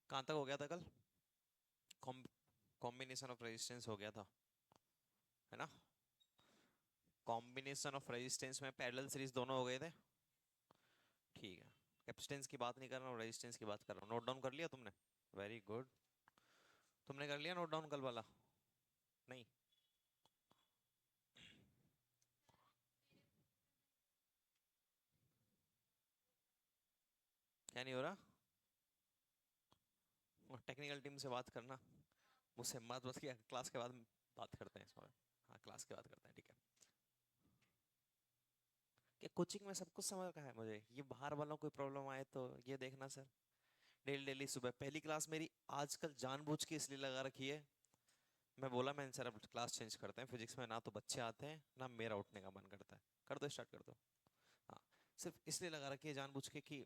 कहाँ तक हो गया था कल? कॉम्बिनेशन ऑफ रेजिस्टेंस हो गया था, है ना? कॉम्बिनेशन ऑफ रेजिस्टेंस में पैरेलल सीरीज दोनों हो गए थे। ठीक है, कैपेसिटेंस की बात नहीं कर रहा हूँ, रेजिस्टेंस की बात कर रहा हूँ। नोट डाउन कर लिया तुमने? Very good. तुमने कर लिया नोट डाउन कल वाला? नहीं? क्या नहीं हो रहा? टेक्निकल टीम से बात करना, मुझसे मत बस, किया क्लास के बाद बात करते हैं इसमें। हाँ, क्लास के बाद करते हैं, ठीक है? कि कोचिंग में सब कुछ समझ रखा है मुझे, ये बाहर वालों को कोई प्रॉब्लम आए तो ये देखना सर। डेली डेली सुबह पहली क्लास मेरी आजकल जानबूझ के इसलिए लगा रखी है। मैं बोला, मैंने सर अब क्लास चेंज करते हैं, फिजिक्स में ना तो बच्चे आते हैं ना मेरा उठने का मन करता है। कर दो, स्टार्ट कर दो। हाँ, सिर्फ इसलिए लगा रखी है जानबूझ के कि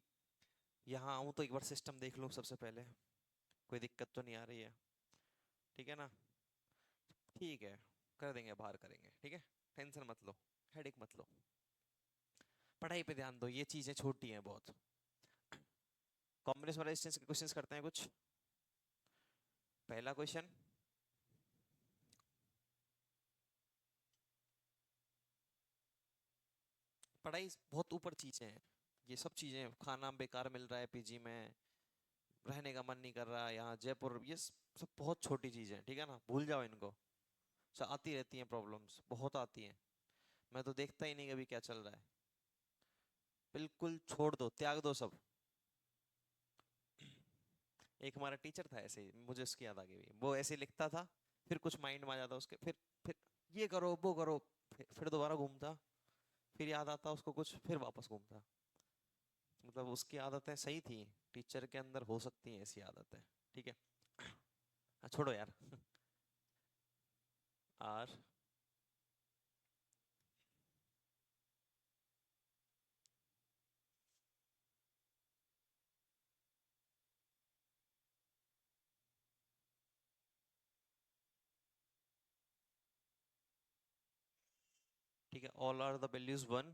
यहाँ आऊँ तो एक बार सिस्टम देख लूँ सबसे पहले, कोई दिक्कत तो नहीं आ रही है। ठीक है ना? ठीक है, कर देंगे, बाहर करेंगे, ठीक है? टेंशन मत लो, हेडेक मत लो, पढ़ाई पे ध्यान दो, ये चीजें छोटी हैं बहुत। कॉम्बिनेशन रेजिस्टेंस के क्वेश्चंस करते हैं कुछ। पहला क्वेश्चन, पढ़ाई बहुत ऊपर चीजें हैं, ये सब चीजें, खाना बेकार मिल रहा है पीजी में, रहने का मन नहीं कर रहा यहाँ जयपुर, ये सब बहुत छोटी चीजें हैं, ठीक है ना? भूल जाओ इनको। सब आती रहती हैं, प्रॉब्लम्स बहुत आती हैं, मैं तो देखता ही नहीं कभी क्या चल रहा है। बिल्कुल छोड़ दो, त्याग दो सब। एक हमारा टीचर था ऐसे ही, मुझे उसकी याद आ गई, वो ऐसे ही लिखता था, फिर कुछ माइंड में आ जाता उसके, फिर ये करो वो करो, फिर दोबारा घूमता, फिर याद आता उसको कुछ, फिर वापस घूमता। मतलब उसकी आदतें सही थी, टीचर के अंदर हो सकती हैं ऐसी आदतें, ठीक है? हाँ, छोड़ो यार। और ठीक है, all are the values one,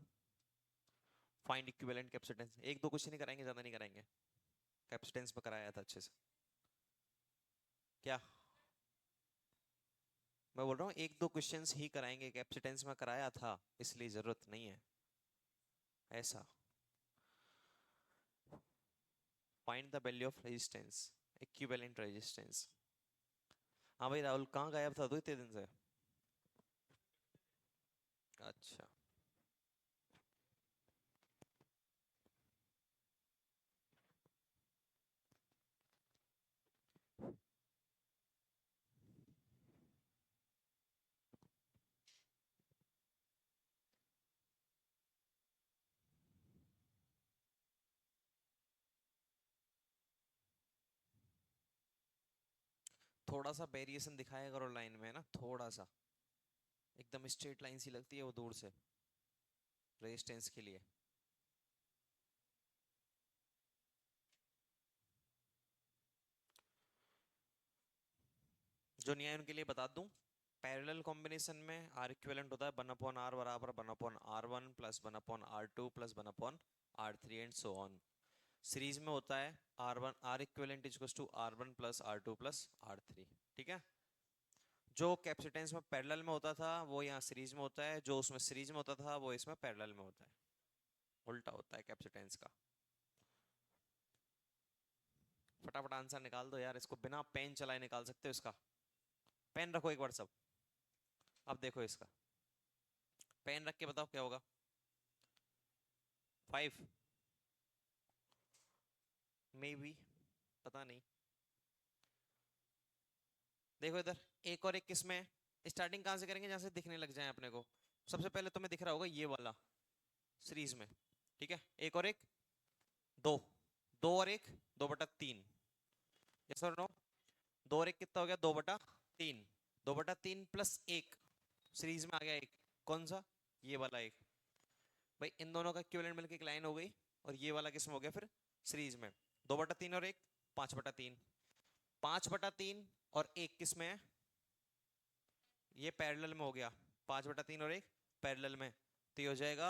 find equivalent capacitance. एक दो क्वेश्चन ही कराएंगे, ज्यादा नहीं कराएंगे। कैपेसिटेंस में कराया था अच्छे से। क्या? मैं बोल रहा हूँ एक दो क्वेश्चंस ही कराएंगे, कैपेसिटेंस में कराया था, इसलिए जरूरत नहीं है ऐसा। Find the value of resistance, equivalent resistance. हाँ भाई राहुल, कहाँ गायब था तू इतने दिन से? अच्छा, थोड़ा सा वेरिएशन दिखाया करो लाइन में ना, थोड़ा सा। एकदम स्ट्रेट लाइन सी लगती है वो दूर से, रेजिस्टेंस के लिए। जो नहीं आए उनके लिए बता दूं, पैरेलल कॉम्बिनेशन में आर इक्विवेलेंट होता है 1/r बराबर 1/r1 plus 1/r2 plus 1/r3 and so on. Series में होता है R1, R equivalent is to R1 plus R2 plus R3, ठीक है? जो कैपेसिटेंस में पैरेलल में होता था वो यहाँ सीरीज में होता है, जो उसमें सीरीज में होता था वो इसमें पैरेलल में होता है। उल्टा होता है कैपेसिटेंस का। फटाफट आंसर निकाल दो यार, इसको बिना पेन चलाए निकाल सकते हो इसका। पेन रखो एक बार सब। अब देखो इसका, पेन रख के बताओ क्या होगा। 5 मे बी, पता नहीं। देखो इधर, एक और एक किसमें है? स्टार्टिंग कहां से करेंगे, जहां से दिखने लग जाए अपने को। सबसे पहले तुम्हें दिख रहा होगा ये वाला, सीरीज में, ठीक है? एक और एक, दो, दो और एक, 2/3। यस और नो? दो और एक कितना हो गया? 2/3। 2/3 प्लस एक, सीरीज में आ गया एक, कौन सा? ये वाला एक। भाई इन दोनों का इक्विवेलेंट मिलकर एक लाइन हो गई, और ये वाला किसमें हो गया फिर? सीरीज में। 2/3 और एक, 5/3। 5/3 और एक किस में है? ये पैरेलल में हो गया। 5/3 और एक पैरेलल में, तो ये हो जाएगा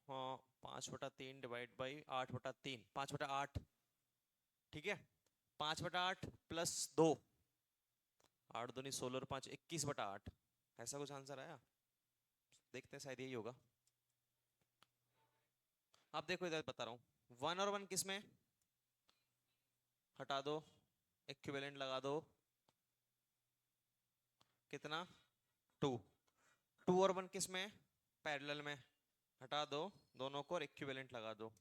5/3 डिवाइड बाई 8/3, 5/8, ठीक है? 5/8 प्लस 2, 8 दूनी 16 और 5 21/8, ऐसा कुछ आंसर आया? देखते हैं, शायद यही होगा। अब देखो इधर बता रहा हूँ, 1 और 1 किस में, हटा दो, इक्विवेलेंट लगा दो, कितना 2, 2 और 1 किस में, पैरेलल में, हटा दो दोनों को और इक्विवेलेंट लगा दो।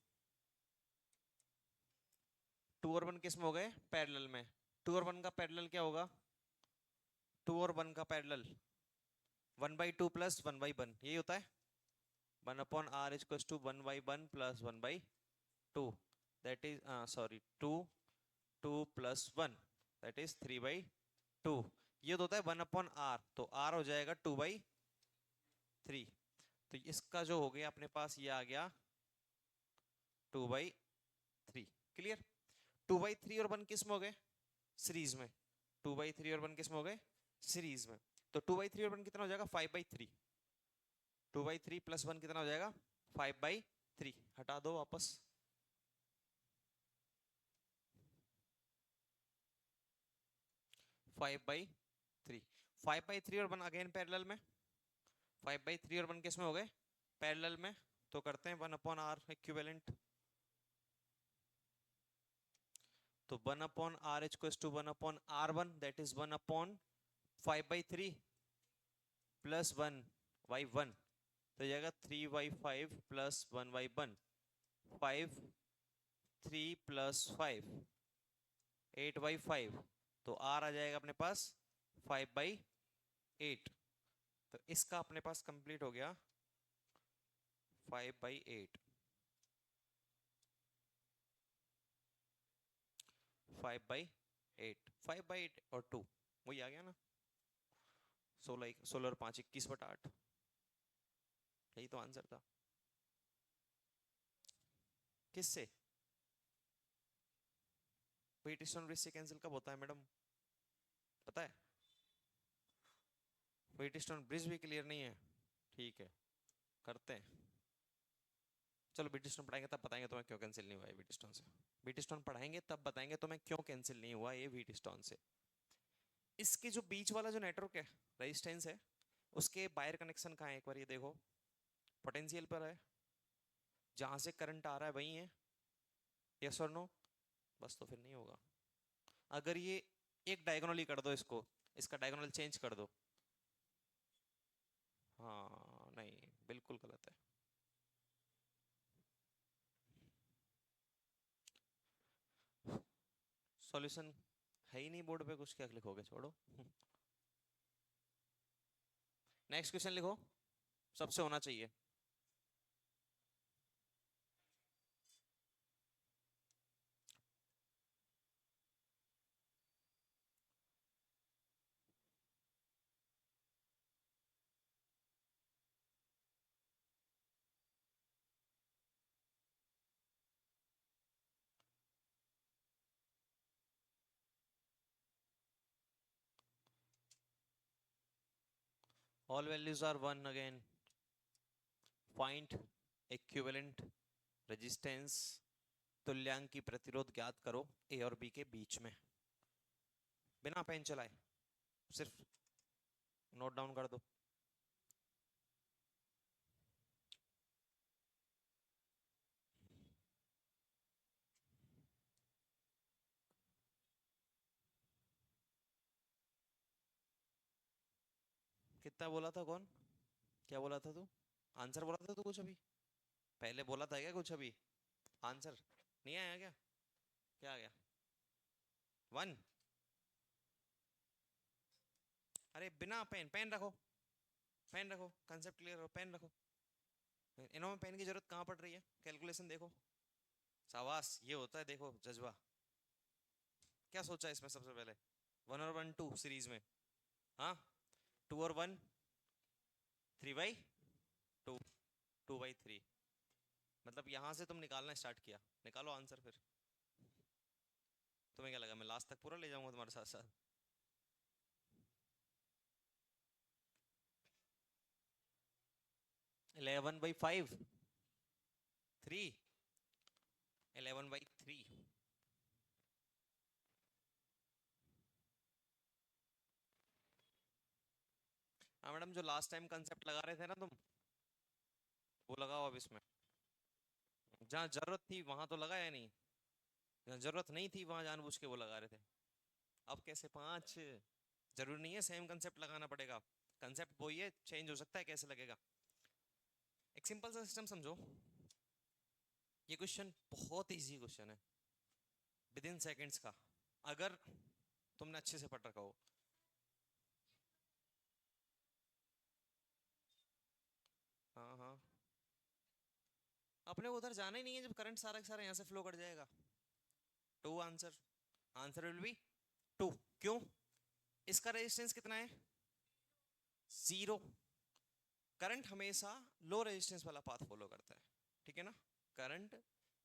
2 और 1 किस में हो गए, पैरेलल में। 2 और 1 का पैरेलल क्या होगा, 2 और 1 का पैरेलल 1/2 प्लस 1/1, यही होता है। 1/r equals to 1/1 plus 1/2, that is sorry 2 plus 1, that is 3/2। ये तो होता है 1/r, तो r हो जाएगा 2/3। तो इसका जो हो गया अपने पास, ये आ गया 2/3। क्लियर? 2/3 और 1 किस में हो गए, सीरीज में। 2/3 और 1 किस में हो गए, सीरीज में। तो 2/3 और 1 कितना हो जाएगा, 5/3। 2/3 प्लस 1 कितना हो जाएगा, 5/3। हटा दो वापस, 5/3। 5/3 और 1 अगेन पैरेलल में, 5/3 और 1 किस में हो गए, पैरेलल में। तो करते हैं 1/r इक्विवेलेंट। तो 1/r equals to 1/r1, that is 1/5/3 plus 1/1, तो जाएगा 3/5 प्लस 1/1, 5, 3 प्लस 5, 8/5। तो r आ जाएगा अपने पास 5/8। तो इसका अपने पास कंप्लीट हो गया 5/8, 5/8, 5/8 और 2 वही आ गया ना, 16 और 5 21/8, यही तो आंसर था। किससे, व्हीटस्टोन ब्रिज से कैंसिल कब होता है मैडम, पता है? व्हीटस्टोन ब्रिज भी क्लियर नहीं है, ठीक है करते हैं। चलो व्हीटस्टोन पढ़ाएंगे तब बताएंगे तुम्हें क्यों कैंसिल नहीं हुआ है व्हीटस्टोन से। व्हीटस्टोन पढ़ाएंगे तब बताएंगे तुम्हें क्यों कैंसिल नहीं हुआ ये व्हीटस्टोन से। इसके जो बीच वाला जो नेटवर्क है, रेजिस्टेंस है, उसके वायर कनेक्शन कहाँ है, एक बार ये देखो। पोटेंशियल पर है, जहां से करंट आ रहा है वही है, यस और नो, बस तो फिर नहीं होगा। अगर ये एक डायगोनली कर दो इसको, इसका डायगोनल चेंज कर दो, हाँ नहीं बिल्कुल गलत है। सॉल्यूशन है ही नहीं बोर्ड पे कुछ, क्या लिखोगे, छोड़ो। नेक्स्ट क्वेश्चन लिखो, सबसे होना चाहिए। All values are 1 again. Find equivalent resistance, तुल्यांकी प्रतिरोध ज्ञात करो ए और बी के बीच में। बिना पेन चलाए सिर्फ नोट डाउन कर दो। कितना बोला था, कौन क्या बोला था तू, आंसर बोला था तू कुछ अभी पहले बोला था क्या कुछ अभी, आंसर नहीं आया क्या, क्या आ गया, 1। अरे बिना पेन, पेन रखो, पेन रखो, कंसेप्ट क्लियर हो, पेन रखो। इन्हों में पेन की जरूरत कहाँ पड़ रही है, कैलकुलेशन देखो, शाबाश, ये होता है देखो जज्बा। क्या सोचा इसमें सबसे पहले, 1 और 1 2 सीरीज में, हाँ 2 और 1 3/2, 2/3, मतलब यहां से तुम निकालना स्टार्ट किया, निकालो आंसर फिर। तुम्हें क्या लगा मैं लास्ट तक पूरा ले जाऊंगा तुम्हारे साथ साथ? 11/5, 3, 11/3, हाँ मैडम, जो लास्ट टाइम कंसेप्ट लगा रहे थे ना तुम, वो लगाओ अब इसमें। जहाँ जरूरत थी वहां तो लगाया नहीं, जहाँ जरूरत नहीं थी वहां जानबूझ के वो लगा रहे थे। अब कैसे पांच? जरूरी नहीं है सेम कंसेप्ट लगाना पड़ेगा, कंसेप्ट वही है, चेंज हो सकता है कैसे लगेगा। एक सिंपल सा सिस्टम समझो, ये क्वेश्चन बहुत इजी क्वेश्चन है, विद इन सेकेंड्स का, अगर तुमने अच्छे से पढ़ रखा हो। हाँ हाँ, अपने को उधर जाना ही नहीं है, जब करंट सारा का सारा यहाँ से फ्लो कर जाएगा। Two answer, answer will be two. क्यों? इसका रेजिस्टेंस कितना है? जीरो। करंट हमेशा लो रेजिस्टेंस वाला पाथ फॉलो करता है, ठीक है ना? Current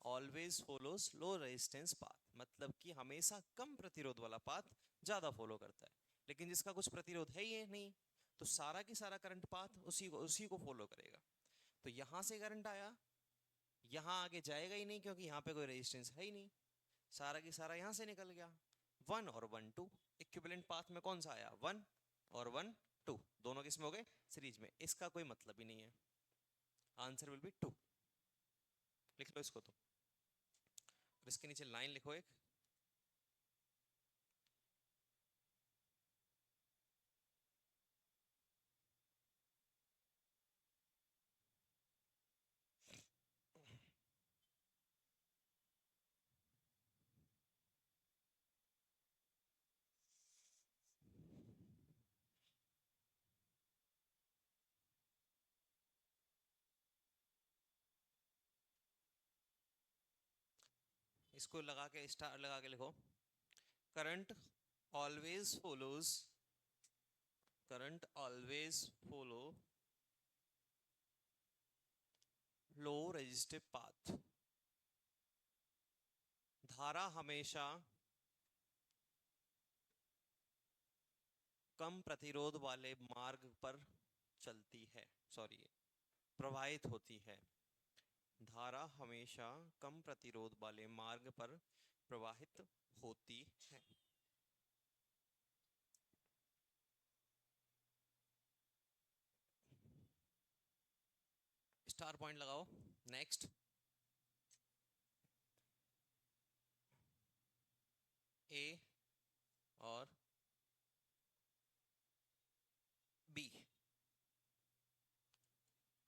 always follows low resistance path, मतलब कि हमेशा कम प्रतिरोध वाला पाथ ज्यादा फॉलो करता है। लेकिन जिसका कुछ प्रतिरोध है ही नहीं, तो सारा की सारा करंट पाथ उसी को फॉलो करेगा। तो यहां से करंट आया, यहां आगे जाएगा ही नहीं, क्योंकि यहाँ पे कोई रेजिस्टेंस है ही नहीं, सारा की सारा यहां से निकल गया। वन और वन टू, इक्विवेलेंट पाथ में कौन सा आया? वन और वन टू, दोनों किसमें हो गए? सीरीज में। इसका कोई मतलब ही नहीं है, आंसर विल बी टू। लिख लो इसको तो, और इसके नीचे लाइन लिखो एक। इसको लगा के स्टार लगा के लिखो, current always follows, current always follow low resistive path. धारा हमेशा कम प्रतिरोध वाले मार्ग पर चलती है, सॉरी, प्रवाहित होती है। धारा हमेशा कम प्रतिरोध वाले मार्ग पर प्रवाहित होती है। स्टार पॉइंट लगाओ। नेक्स्ट, ए और B,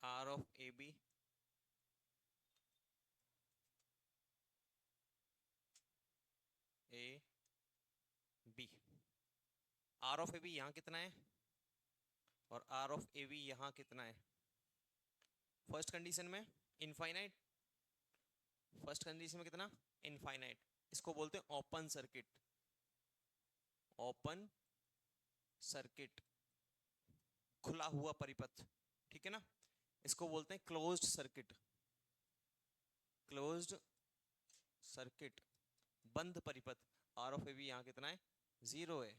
R of A B, A B. R of A B यहाँ कितना है, और आर ऑफ ए बी यहाँ कितना है? फर्स्ट कंडीशन में इनफाइनाइट, फर्स्ट कंडीशन में कितना? इनफाइनाइट। इसको बोलते हैं ओपन सर्किट, ओपन सर्किट, खुला हुआ परिपथ, ठीक है ना? इसको बोलते हैं क्लोज्ड सर्किट, क्लोज्ड सर्किट, बंद परिपथ। आर ऑफ ए बी यहाँ कितना है? जीरो है।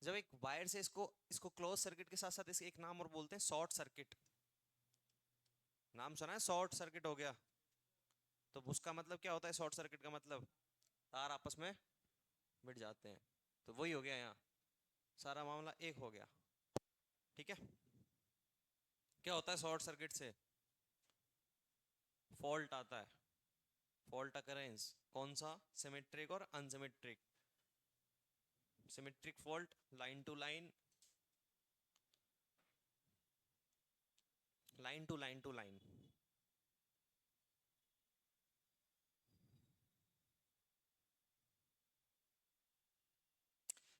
जब एक वायर से इसको इसको क्लोज सर्किट के साथ साथ इसके एक नाम और बोलते हैं शॉर्ट सर्किट। नाम सुना है? शॉर्ट सर्किट हो गया। तो उसका मतलब क्या होता है? शॉर्ट सर्किट का मतलब तार आपस में मिट जाते हैं। तो वही हो गया यहाँ, सारा मामला एक हो गया, ठीक है? क्या होता है शॉर्ट सर्किट से? फॉल्ट आता है, फॉल्ट अकरेंस। कौन सा? सिमेट्रिक और unsymmetric. Symmetric fault, line to line, line to line to line.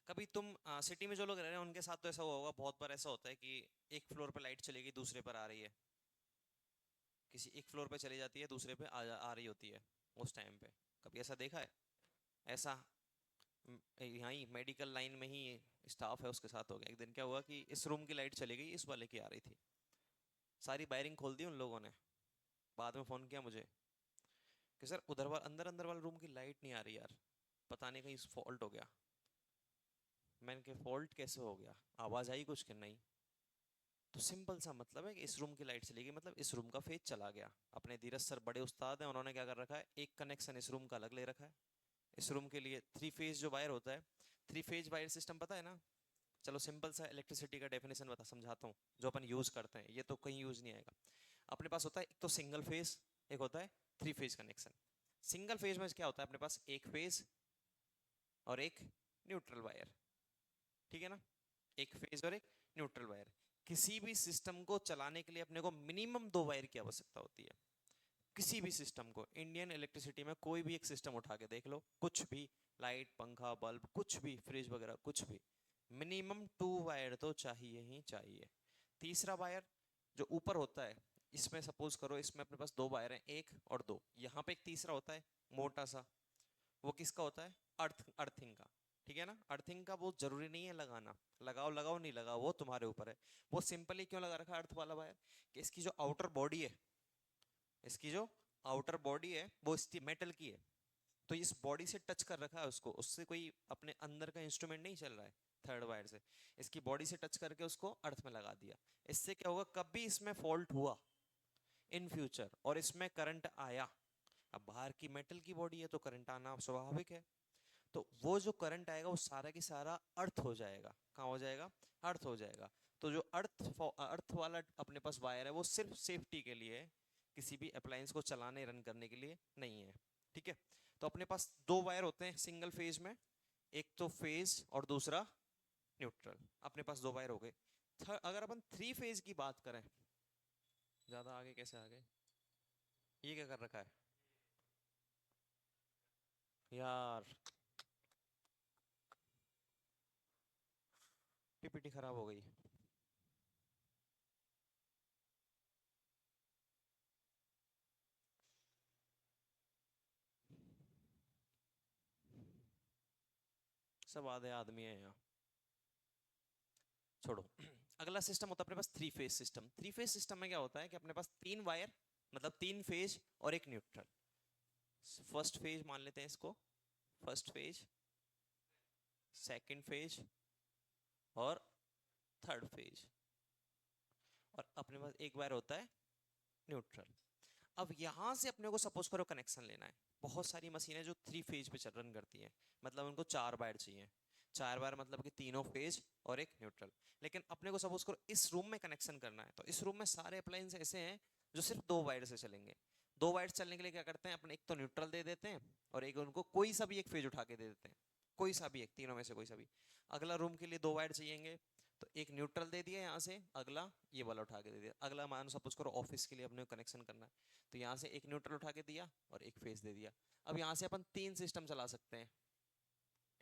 कभी तुम सिटी में जो लोग रह रहे हैं उनके साथ तो ऐसा हुआ होगा, बहुत बार ऐसा होता है कि एक फ्लोर पे लाइट चलेगी, दूसरे पर आ रही है, किसी एक फ्लोर पे चली जाती है, दूसरे पे आ रही होती है उस टाइम पे। कभी ऐसा देखा है? ऐसा यहाँ ही मेडिकल लाइन में ही स्टाफ है, उसके साथ हो गया। एक दिन क्या हुआ कि इस रूम की लाइट चली गई, इस वाले की आ रही थी। सारी वायरिंग खोल दी उन लोगों ने, बाद में फोन किया मुझे कि सर उधर वाला अंदर अंदर वाले रूम की लाइट नहीं आ रही यार, पता नहीं कहीं फॉल्ट हो गया। मैंने कहा फॉल्ट कैसे हो गया, आवाज आई कुछ कि नहीं? तो सिंपल सा मतलब है कि इस रूम की लाइट चली गई, मतलब इस रूम का फेज चला गया। अपने धीरज सर बड़े उस्ताद हैं, उन्होंने क्या कर रखा है, एक कनेक्शन इस रूम का अलग ले रखा है। इस रूम के लिए थ्री फेज जो वायर होता है, थ्री फेज वायर सिस्टम पता है ना? चलो सिंपल सा इलेक्ट्रिसिटी का डेफिनेशन बता समझाता हूँ, जो अपन यूज करते हैं, ये तो कहीं यूज नहीं आएगा। अपने पास होता है एक तो सिंगल फेज, एक होता है three phase connection. Single phase में क्या होता है, अपने पास एक फेज और एक न्यूट्रल वायर, ठीक है ना, एक फेज और एक न्यूट्रल वायर। किसी भी सिस्टम को चलाने के लिए अपने को मिनिमम दो वायर की आवश्यकता होती है। किसी भी सिस्टम को, इंडियन इलेक्ट्रिसिटी में कोई भी एक सिस्टम उठा के देख लो, कुछ भी, लाइट, पंखा, बल्ब, कुछ भी, फ्रिज वगैरह कुछ भी, मिनिमम टू वायर तो चाहिए ही चाहिए। तीसरा वायर जो ऊपर होता है, इसमें सपोज करो इसमें अपने पास दो वायर हैं, एक और दो, यहाँ पे एक तीसरा होता है मोटा सा, वो किसका होता है, अर्थिंग का, ठीक है ना। अर्थिंग का वो जरूरी नहीं है लगाना, लगाओ लगाओ नहीं लगाओ वो तुम्हारे ऊपर है। वो सिंपली क्यों लगा रखा है अर्थ वाला वायर, कि इसकी जो आउटर बॉडी है, इसकी जो आउटर बॉडी है वो इसकी मेटल की है, तो इस बॉडी से टच कर रखा है उसको, उससे कोई अपने अंदर का इंस्ट्रूमेंट नहीं चल रहा है थर्ड वायर से, इसकी बॉडी से टच करके उसको अर्थ में लगा दिया। इससे क्या होगा, कभी इसमें फॉल्ट हुआ इन फ्यूचर और इसमें करंट आया, अब बाहर की मेटल की बॉडी है तो करंट आना स्वाभाविक है, तो वो जो करंट आएगा वो सारा की सारा अर्थ हो जाएगा। कहाँ हो जाएगा, अर्थ हो जाएगा। तो जो अर्थ वाला अपने पास वायर है वो सिर्फ सेफ्टी के लिए है, किसी भी अप्लायंस को चलाने रन करने के लिए नहीं है, ठीक है। तो अपने पास दो वायर होते हैं सिंगल फेज में, एक तो फेज और दूसरा न्यूट्रल, अपने पास दो वायर हो गए। अगर अपन थ्री फेज की बात करें, ज्यादा आगे कैसे आ गए, ये क्या कर रखा है यार, पीपीटी खराब हो गई। सब आधे आदमी है यहाँ, छोड़ो। अगला सिस्टम होता है अपने पास three phase system. Three phase system में क्या होता है कि अपने पास तीन वायर, मतलब तीन फेज और एक न्यूट्रल। फर्स्ट फेज मान लेते हैं इसको, फर्स्ट फेज, सेकंड फेज और थर्ड फेज, और अपने पास एक वायर होता है न्यूट्रल। अब यहां से अपने को सपोज करो कनेक्शन लेना है, बहुत सारी मशीनें जो थ्री फेज पे चल रन करती हैं, मतलब उनको चार वायर चाहिए, चार वायर मतलब कि तीनों फेज और एक न्यूट्रल। लेकिन अपने को सपोज करो इस रूम में कनेक्शन करना है, तो इस रूम में सारे अप्लायंस ऐसे हैं जो सिर्फ दो वायर से चलेंगे। दो वायर चलने के लिए क्या करते हैं, अपने एक तो न्यूट्रल दे देते हैं और एक उनको कोई सा भी एक फेज उठा के दे देते हैं, कोई सा भी एक, तीनों में से कोई सा भी। अगला रूम के लिए दो वायर चाहिए, तो एक न्यूट्रल दे दिया यहाँ से, अगला ये वाला उठा के दे दिया। अगला मान सपोज करो ऑफिस के लिए अपने कनेक्शन करना है, तो यहाँ से एक न्यूट्रल उठा के दिया और एक फेज दे दिया। अब यहाँ से अपन तीन सिस्टम चला सकते हैं,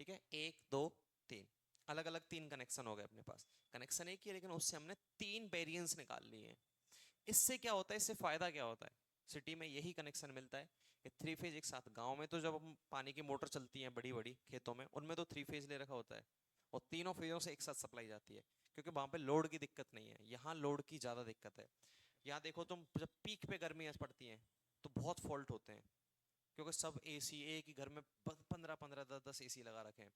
ठीक है, एक दो तीन, अलग अलग तीन कनेक्शन हो गए अपने पास। कनेक्शन एक ही है लेकिन उससे हमने तीन वेरिएंस निकाल लिए हैं। इससे क्या होता है, इससे फायदा क्या होता है, सिटी में यही कनेक्शन मिलता है कि थ्री फेज एक साथ, गांव में तो जब हम पानी की मोटर चलती है बड़ी बड़ी खेतों में, उनमें तो थ्री फेज ले रखा होता है और तीनों फेजों से एक साथ सप्लाई जाती है, क्योंकि वहां पे लोड की दिक्कत नहीं है, यहाँ लोड की ज्यादा दिक्कत है। यहाँ देखो तुम, जब पीक पे गर्मियां पड़ती हैं तो बहुत फॉल्ट होते हैं, क्योंकि सब एसी एक ही घर में 15 15 10 10 एसी लगा रखे हैं,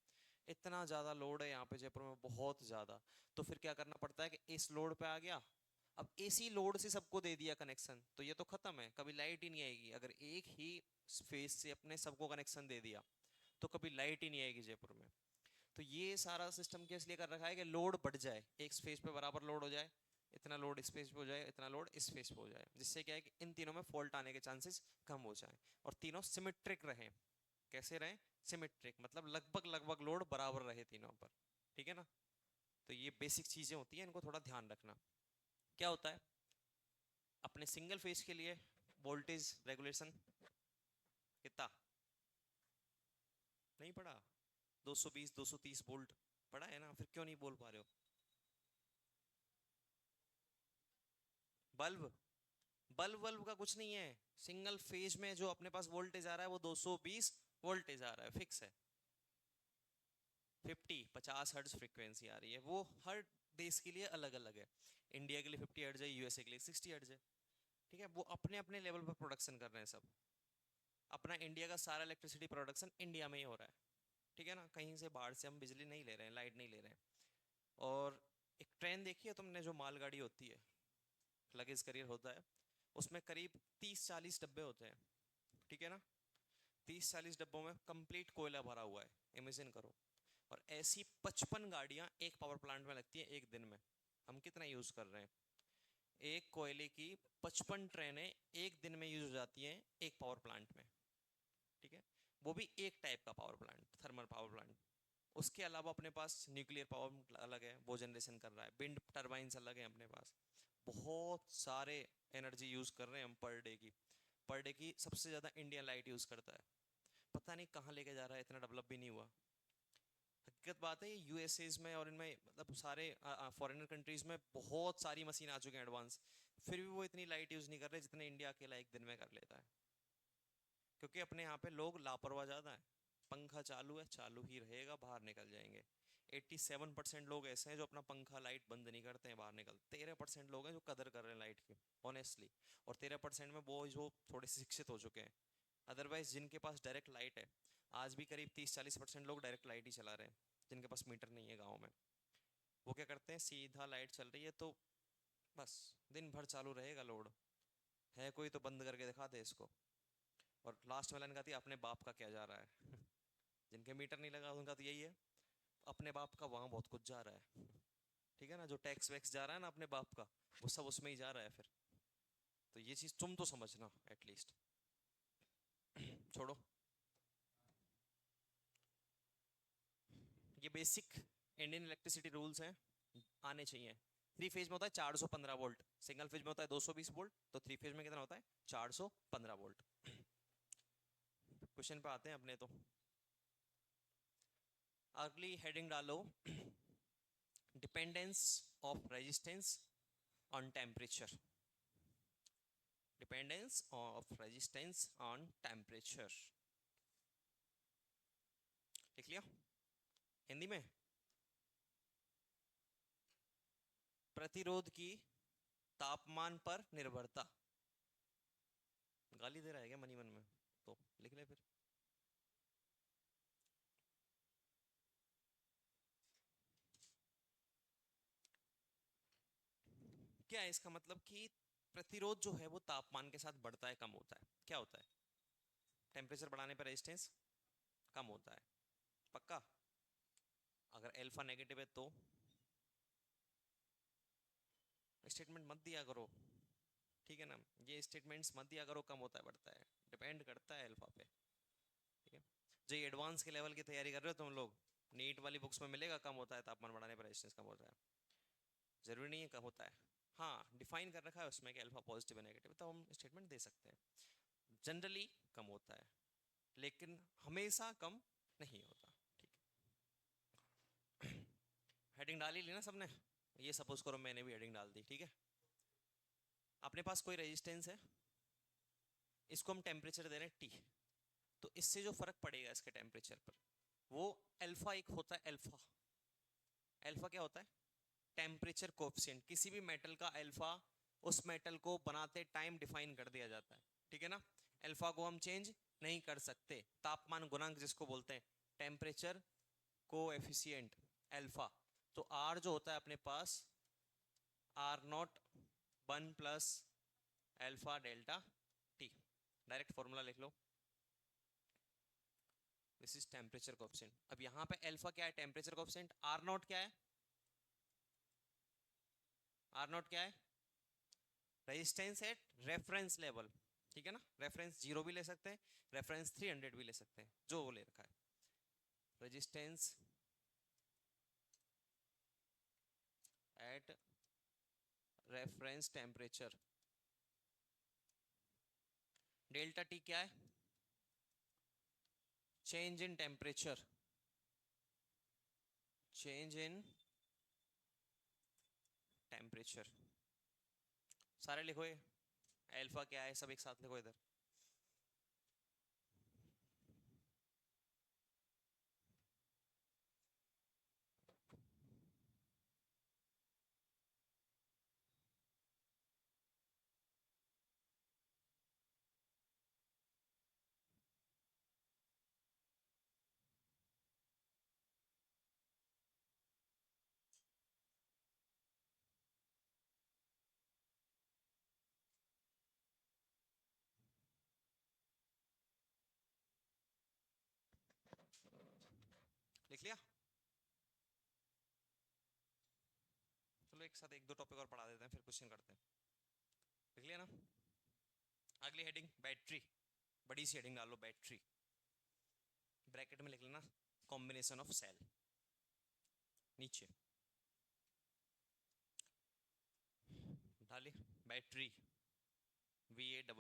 इतना ज्यादा लोड है यहाँ पे जयपुर में, बहुत ज्यादा। तो फिर क्या करना पड़ता है कि इस लोड पे आ गया, अब एसी लोड से सबको दे दिया कनेक्शन, तो ये तो खत्म है, कभी लाइट ही नहीं आएगी। अगर एक ही फेज से अपने सबको कनेक्शन दे दिया तो कभी लाइट ही नहीं आएगी जयपुर में। तो ये सारा सिस्टम क्या इसलिए कर रखा है कि लोड बढ़ जाए, एक फेज पे बराबर लोड हो जाए, इतना लोड इस फेज पे हो जाए, इतना लोड इस फेज पे हो जाए, जिससे क्या है कि इन तीनों में फॉल्ट आने के चांसेस कम हो जाए और तीनों सिमेट्रिक रहे। कैसे रहे, सिमेट्रिक मतलब लगभग लगभग लोड बराबर रहे तीनों पर, ठीक है ना। तो ये बेसिक चीजें होती हैं, इनको थोड़ा ध्यान रखना। क्या होता है अपने सिंगल फेज के लिए, वोल्टेज रेगुलेशन कितना, नहीं पढ़ा, 220 230 वोल्ट पढ़ा है ना, फिर क्यों नहीं बोल पा रहे हो। बल्ब, बल्ब बल्ब का कुछ नहीं है, सिंगल फेज में जो अपने पास वोल्टेज आ रहा है वो 220 वोल्टेज आ रहा है, फिक्स है। 50 हर्ट्ज फ्रीक्वेंसी आ रही है, वो हर देश के लिए अलग अलग है, इंडिया के लिए 50 हर्ट्ज है, यूएसए के लिए 60 हर्ट्ज है, ठीक है। वो अपने अपने लेवल पर प्रोडक्शन कर रहे हैं सब, अपना इंडिया का सारा इलेक्ट्रिसिटी प्रोडक्शन इंडिया में ही हो रहा है, ठीक है ना, कहीं से बाहर से हम बिजली नहीं ले रहे हैं, लाइट नहीं ले रहे हैं। और एक ट्रेन देखी है तुमने, जो मालगाड़ी होती है, लगेज करियर होता है, उसमें करीब 30 40 डब्बे होते हैं, ठीक है ना, 30 40 डब्बों में कंप्लीट कोयला भरा हुआ है, इमेजिन करो। और ऐसी 55 गाड़ियां एक पावर प्लांट में लगती है एक दिन में। हम कितना यूज कर रहे हैं? एक कोयले की 55 ट्रेनें एक दिन में यूज हो जाती हैं एक पावर प्लांट में। ठीक है, वो भी एक टाइप का power plant, thermal power plant. उसके अलावा अपने पास न्यूक्लियर पावर अलग है, वो जनरेशन कर रहा है, विंड टरबाइंस अलग है अपने पास। बहुत सारे एनर्जी यूज कर रहे हैं हम पर डे की। पर डे की सबसे ज्यादा इंडिया लाइट यूज करता है। पता नहीं कहाँ लेके जा रहा है, इतना डेवलप भी नहीं हुआ। हकीकत बात है, ये यूएसए में और इनमें मतलब सारे फॉरेनर कंट्रीज में बहुत सारी मशीन आ चुके हैं एडवांस, फिर भी वो इतनी लाइट यूज नहीं कर रहे जितने इंडिया अकेला एक दिन में कर लेता है। क्योंकि अपने यहाँ पे लोग लापरवाह ज्यादा है। पंखा चालू है, चालू ही रहेगा, बाहर निकल जाएंगे। 87% लोग ऐसे हैं जो अपना पंखा लाइट बंद नहीं करते हैं, बाहर निकल। 13% लोग हैं जो कदर कर रहे हैं लाइट की, ऑनेस्टली। और 13% में वो जो थोड़े से शिक्षित हो चुके हैं। अदरवाइज जिनके पास डायरेक्ट लाइट है, आज भी करीब 30-40% लोग डायरेक्ट लाइट ही चला रहे हैं, जिनके पास मीटर नहीं है गाँव में। वो क्या करते हैं, सीधा लाइट चल रही है तो बस दिन भर चालू रहेगा लोड, है कोई तो बंद करके दिखा दे इसको। और लास्ट में लाइन कहती है, अपने बाप का क्या जा रहा है। जिनके मीटर नहीं लगा उनका तो यही है, अपने बाप का वहां बहुत कुछ जा रहा है। ठीक है ना, जो टैक्स वैक्स जा रहा है ना अपने बाप का, वो सब उसमें ही जा रहा है फिर। तो ये चीज तुम तो समझना एटलीस्ट। छोड़ो, ये बेसिक इंडियन इलेक्ट्रिसिटी रूल्स हैं, आने चाहिए। थ्री फेज में होता है 415 वोल्ट, सिंगल फेज में होता है 220 वोल्ट, तो थ्री फेज में कितना होता है? 415 वोल्ट। क्वेश्चन पे आते हैं अपने तो। अगली हेडिंग डालो, dependence of resistance on temperature. Dependence of resistance on temperature, लिख लिया हिंदी में? प्रतिरोध की तापमान पर निर्भरता। गाली दे रहा है क्या मनी मन में? तो लिख ले फिर। क्या है इसका मतलब? कि प्रतिरोध जो है वो तापमान के साथ बढ़ता है, कम होता है? क्या होता है? टेम्परेचर बढ़ाने पर रेजिस्टेंस कम होता है, पक्का? अगर अल्फा नेगेटिव है तो स्टेटमेंट मत दिया करो, ठीक है ना? ये स्टेटमेंट्स मत दिया करो, कम होता है बढ़ता है, डिपेंड करता है अल्फा पे। ठीक है, जो ये एडवांस के लेवल की तैयारी कर रहे हो तुम लोग, नीट वाली बुक्स में मिलेगा कम होता है तापमान बढ़ाने पर रेजिस्टेंस कम होता है। जरूरी नहीं है कम होता है। हाँ, डिफाइन कर रखा है उसमें कि अल्फा पॉजिटिव है नेगेटिव, तो हम स्टेटमेंट दे सकते हैं। जनरली कम होता है, लेकिन हमेशा कम नहीं होता। ठीक है, हेडिंग डाल ही ली ना सबने? ये सपोज करो मैंने भी हेडिंग डाल दी, ठीक है। अपने पास कोई रेजिस्टेंस है, इसको हम टेम्परेचर दे रहे हैं टी। तो इससे जो फर्क पड़ेगा इसके टेम्परेचर पर, वो अल्फा एक होता है। अल्फा, अल्फा क्या होता है? Temperature coefficient. किसी भी मेटल का अल्फा उस मेटल को बनाते टाइम डिफाइन कर दिया जाता है, ठीक है ना? अल्फा को हम चेंज नहीं कर सकते। तापमान गुणांक जिसको बोलते हैं, टेम्परेचर कोएफिशिएंट अल्फा। तो आर जो होता है अपने पास, R naught 1 + alpha delta T. Direct formula लिख लो, दिस इज टेम्परेचर कोएफिशिएंट। अब यहां पे अल्फा क्या है? Temperature coefficient. आर नॉट क्या है? आर नॉट क्या है? रेजिस्टेंस एट रेफरेंस लेवल, ठीक है ना? रेफरेंस 0 भी ले सकते हैं, रेफरेंस 300 भी ले सकते हैं, जो वो ले रखा है। Resistance at reference temperature. Delta T क्या है? Change in temperature, change in temperature. सारे लिखो ये, अल्फा क्या है सब एक साथ लिखो इधर। लिख लिया? एक साथ एक दो टॉपिक और पढ़ा देते हैं, फिर क्वेश्चन करते हैं। लिख लिया ना? अगली हेडिंग बैटरी, बड़ी सी हेडिंग डालो बैटरी, ब्रैकेट में लिख लेना कॉम्बिनेशन ऑफ सेल नीचे डाली। बैटरी VATTER,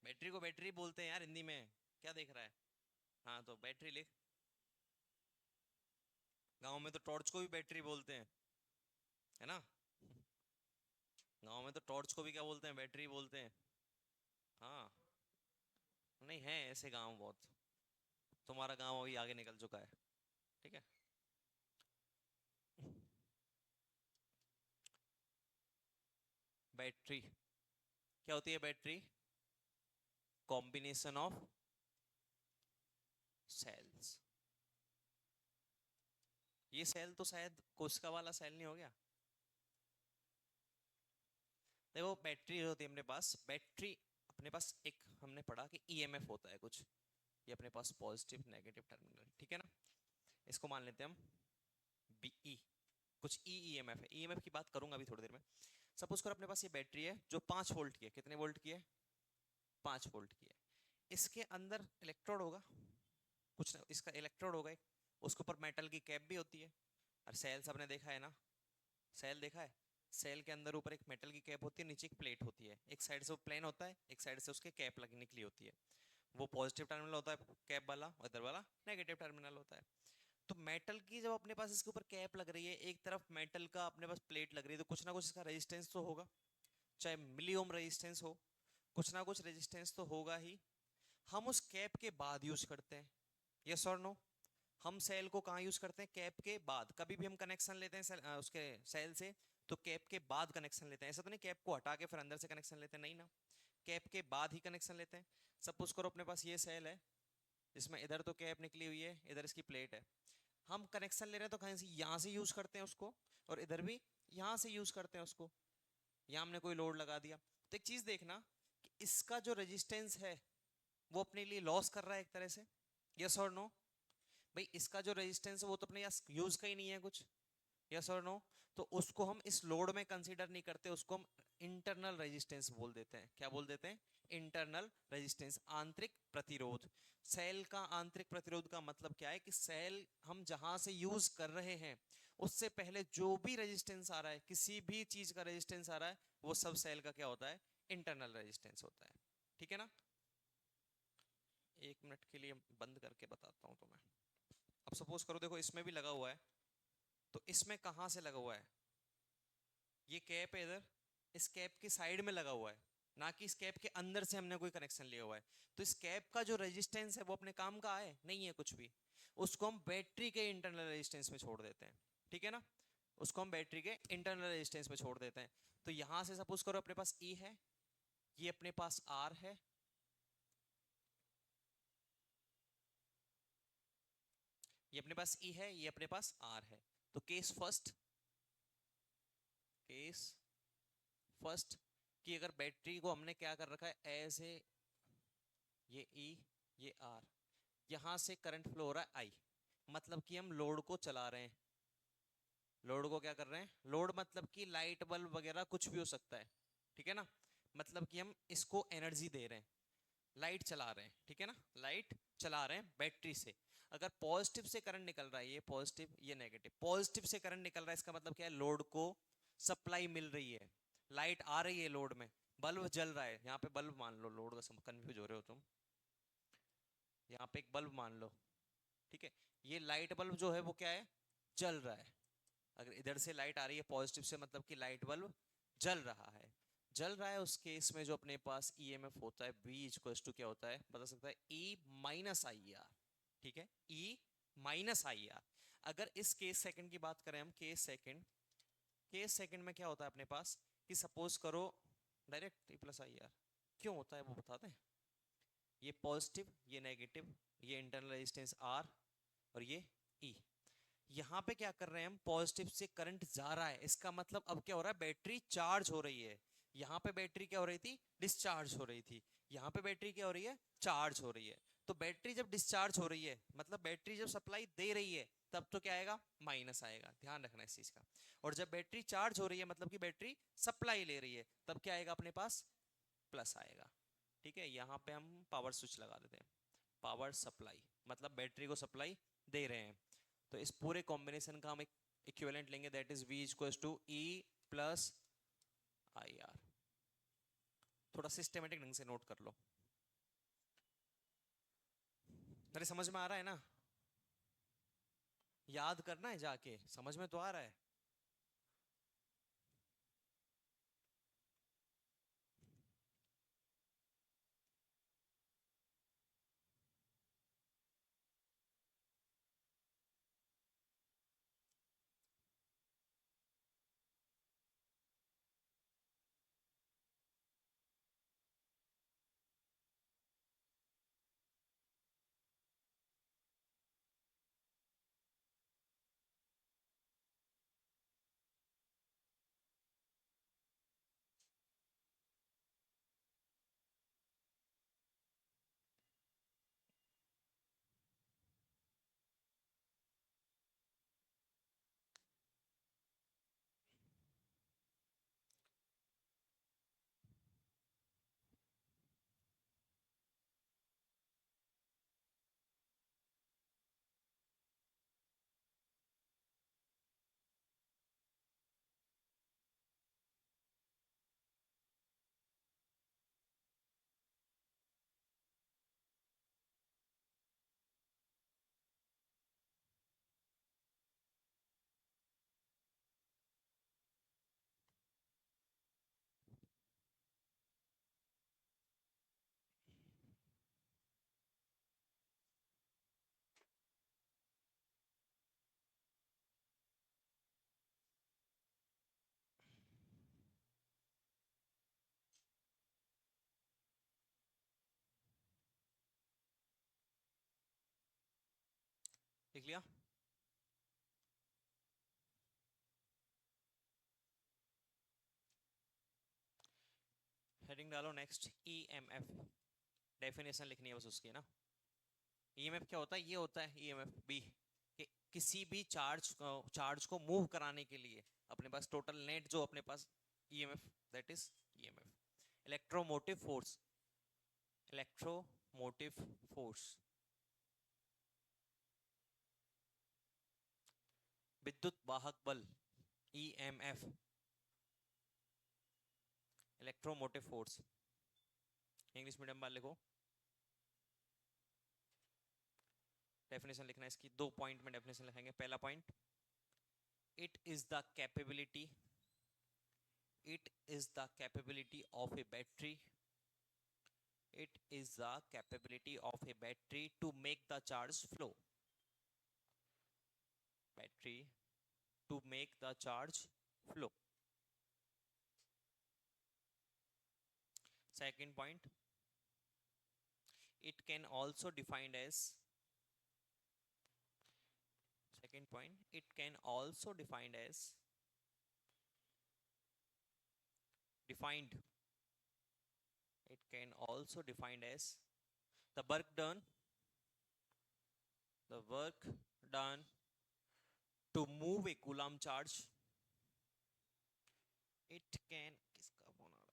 बैटरी को बैटरी बोलते हैं यार हिंदी में, क्या देख रहा है? हाँ तो बैटरी लिख। गांव में तो टॉर्च को भी बैटरी बोलते हैं, है ना? गांव में तो टॉर्च को भी क्या बोलते हैं? बैटरी बोलते हैं। हाँ, नहीं है ऐसे गांव बहुत, तुम्हारा गांव अभी आगे निकल चुका है, ठीक है। बैटरी क्या होती है? Battery combination of cells. ये सेल तो शायद कोशिका वाला सेल नहीं हो गया? देखो बैटरी होती है अपने पास, बैटरी अपने पास एक हमने पढ़ा कि ईएमएफ होता है कुछ, ये अपने पास पॉजिटिव नेगेटिव टर्मिनल, ठीक है ना? इसको मान लेते हैं हम बीई, कुछ ईएमएफ है। ईएमएफ की बात करूंगा अभी थोड़ी देर में। सपोज करो अपने पास ये बैटरी है जो 5 वोल्ट की है। कितने वोल्ट की है? 5 वोल्ट की है। इसके अंदर इलेक्ट्रोड होगा, कुछ ना, इसका इलेक्ट्रोड होगा एक, उसके ऊपर मेटल की कैप भी होती है। और सेल सबने देखा है ना? सेल देखा है? सेल के अंदर ऊपर एक मेटल की कैप होती है, नीचे एक प्लेट होती है, एक साइड से वो प्लेन होता है, एक साइड से उसके कैप लगी निकली होती है। वो पॉजिटिव टर्मिनल होता है कैप वाला, और इधर वाला नेगेटिव टर्मिनल होता है। तो मेटल की जब अपने पास इसके ऊपर कैप लग रही है, एक तरफ मेटल का अपने पास प्लेट लग रही है, तो कुछ ना कुछ इसका रेजिस्टेंस तो होगा, चाहे मिली ओम रेजिस्टेंस हो, कुछ ना कुछ रेजिस्टेंस तो होगा ही। हम उस कैप के बाद यूज करते हैं, यस और नो? हम सेल को कहाँ यूज करते हैं? कैप के बाद। कभी भी हम कनेक्शन लेते हैं उसके सेल से, तो कैप के बाद कनेक्शन लेते हैं। ऐसा तो नहीं कैप को हटा के फिर अंदर से कनेक्शन लेते हैं, नहीं ना, कैप के बाद ही कनेक्शन लेते हैं। सपोज करो अपने पास ये सेल है जिसमें इधर तो कैप निकली हुई है, इधर इसकी प्लेट है। हम कनेक्शन ले रहे हैं तो कहीं से यहाँ से यूज करते हैं उसको, और इधर भी यहाँ से यूज करते हैं उसको। यहाँ हमने कोई लोड लगा दिया, तो एक चीज देखना कि इसका जो रेजिस्टेंस है वो अपने लिए लॉस कर रहा है एक तरह से, यस और नो? भाई इसका जो रेजिस्टेंस है वो तो अपने यहाँ यूज का ही नहीं है कुछ, यस और नो? तो उसको हम इस लोड में कंसीडर नहीं करते, उसको हम इंटरनल रेजिस्टेंस बोल देते हैं। क्या बोल देते हैं? इंटरनल रेजिस्टेंस, आंतरिक प्रतिरोध। सेल का आंतरिक प्रतिरोध का मतलब क्या है कि सेल हम जहां से यूज कर रहे हैं उससे पहले जो भी रेजिस्टेंस आ रहा है, किसी भी चीज का रेजिस्टेंस आ रहा है, वो सब सेल का क्या होता है? इंटरनल रेजिस्टेंस होता है, ठीक है ना? 1 मिनट के लिए बंद करके बताता हूं तुम्हें। अब सपोज करो, देखो इसमें भी लगा हुआ है, तो इसमें कहां से लगा हुआ है? ये कैप है इधर, इस कैप की साइड में लगा हुआ है, ना कि इस कैप के अंदर से हमने कोई कनेक्शन लिया हुआ है। तो इस कैप का जो रेजिस्टेंस है वो अपने काम का है नहीं है कुछ भी, उसको हम बैटरी के इंटरनल रेजिस्टेंस में छोड़ देते हैं, ठीक है ना? उसको हम बैटरी के इंटरनल रेजिस्टेंस में छोड़ देते हैं। तो यहां से सपोज करो अपने पास E है, ये अपने पास R है, ये अपने पास E है, ये अपने पास R है। तो केस फर्स्ट, केस फर्स्ट कि अगर बैटरी को हमने क्या कर रखा है, एज ए, ये E, ये R, यहां से करंट फ्लो हो रहा है I, मतलब कि हम लोड को चला रहे हैं। लोड को क्या कर रहे हैं? लोड मतलब कि लाइट बल्ब वगैरह कुछ भी हो सकता है, ठीक है ना? मतलब कि हम इसको एनर्जी दे रहे हैं, लाइट चला रहे हैं, ठीक है ना? लाइट चला रहे हैं बैटरी से। अगर पॉजिटिव से करंट निकल रहा है, ये पॉजिटिव ये नेगेटिव, पॉजिटिव से करंट निकल रहा है, इसका मतलब क्या है? लोड को सप्लाई मिल रही है, लाइट आ रही है लोड में, बल्ब जल रहा है। यहाँ पे बल्ब मान लो, लोड का कंफ्यूज हो रहे हो तुम, यहाँ पे एक बल्ब मान लो, ठीक है? ये लाइट बल्ब जो है वो क्या है? जल रहा है। अगर इधर से लाइट आ रही है पॉजिटिव से, मतलब कि लाइट बल्ब जल रहा है। जल रहा है, उस केस में जो अपने पास ईएमएफ होता है V इक्वल्स टू क्या होता है बता सकता है? E माइनस आई आर, ठीक है? E minus I R. अगर इस केस सेकंड की बात करें हम, केस सेकंड, केस सेकंड में क्या होता है अपने पास कि सपोज करो direct E plus I R क्यों होता है वो बताते हैं। ये पॉजिटिव ये नेगेटिव, ये इंटरनल रेजिस्टेंस R और ये E। यहाँ पे क्या कर रहे हैं हम? पॉजिटिव से करंट जा रहा है, इसका मतलब अब क्या हो रहा है? बैटरी चार्ज हो रही है। यहाँ पे बैटरी क्या हो रही थी? डिस्चार्ज हो रही थी। यहाँ पे बैटरी क्या हो रही है? चार्ज हो रही है। तो बैटरी जब डिस्चार्ज हो रही है, मतलब बैटरी जब सप्लाई दे रही है, तब तो क्या आएगा, माइनस आएगा, ध्यान रखना इस चीज का। और जब बैटरी चार्ज हो रही है, मतलब कि बैटरी सप्लाई ले रही है, तब क्या आएगा अपने पास, प्लस आएगा। ठीक है, यहाँ पे हम पावर स्विच लगा देते हैं, पावर सप्लाई, मतलब बैटरी को सप्लाई दे रहे हैं। तो इस पूरे कॉम्बिनेशन का हम एक इक्विवेलेंट लेंगे, that is V equals to E plus IR। थोड़ा सिस्टेमेटिक ढंग से नोट कर लो। अरे समझ में आ रहा है ना, याद करना है जाके, समझ में तो आ रहा है। लिख लिया। हेडिंग डालो नेक्स्ट, EMF, डेफिनेशन लिखनी है बस उसकी ना। EMF क्या होता है, ये होता है EMF भी, कि किसी भी चार्ज को मूव कराने के लिए अपने पास टोटल नेट जो अपने पास EMF, that is EMF। Electromotive force, electromotive force, विद्युत वाहक बल, EMF, electromotive force. English medium वाले को डेफिनेशन लिखना है इसकी, 2 पॉइंट में डेफिनेशन लिखेंगे। पहला point, it is the capability, it is the capability of a battery, it is the capability of a battery to make the charge flow, battery to make the charge flow। Second point, it can also defined as, second point, it can also defined as, defined, it can also defined as the work done, the work done to move a coulomb charge, it can, किसका phone आ रहा है,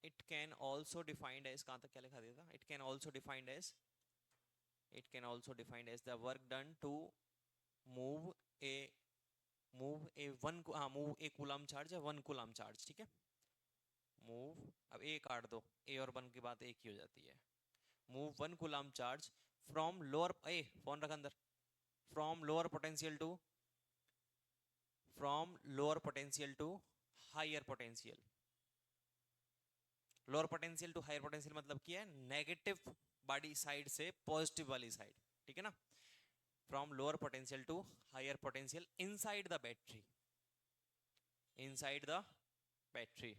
it can also defined as, कहाँ तक क्या लिखा दिया था, it can also defined as, it can also defined as the work done to move a, move a one, हाँ move a coulomb charge है, 1 coulomb charge, ठीक है। move, अब ए काट दो, ए और 1 की बात एक ही हो जाती है। move 1 coulomb charge from lower, A phone रख अंदर, from lower potential to, from lower potential to higher potential। Lower potential to higher potential मतलब क्या है, नेगेटिव बॉडी साइड से पॉजिटिव वाली साइड, ठीक है ना। From lower potential to higher potential inside the battery, inside the battery.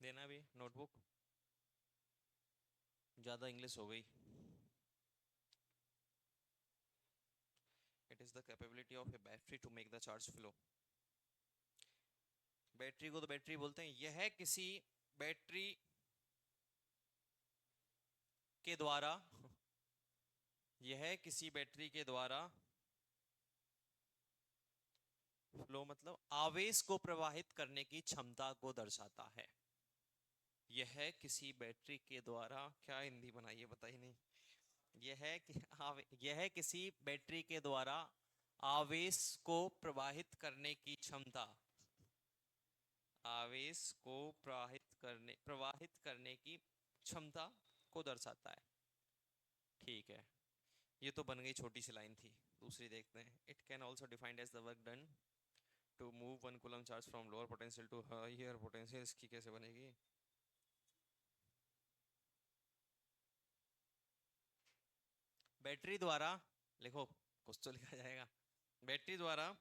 देना भी नोटबुक, ज्यादा इंग्लिश हो गई। It is the capability of a battery to make the charge flow. Battery को तो बैटरी बोलते हैं। यह किसी बैटरी के द्वारा यह किसी बैटरी के द्वारा फ्लो मतलब आवेश को प्रवाहित करने की क्षमता को दर्शाता है। यह किसी बैटरी के द्वारा, क्या हिंदी बनाई है बताइए नहीं। यह किसी बैटरी के द्वारा आवेश को प्रवाहित करने की क्षमता, आवेश को प्रवाहित करने की क्षमता को दर्शाता है। ठीक है, ये तो बन गई छोटी सी लाइन थी। दूसरी देखते हैं। It can also defined as the work done to move 1 coulomb charge from lower potential to higher potential. इसकी कैसे बनेगी? बैटरी द्वारा, लिखो कुछ तो लिखा जाएगा। बैटरी द्वारा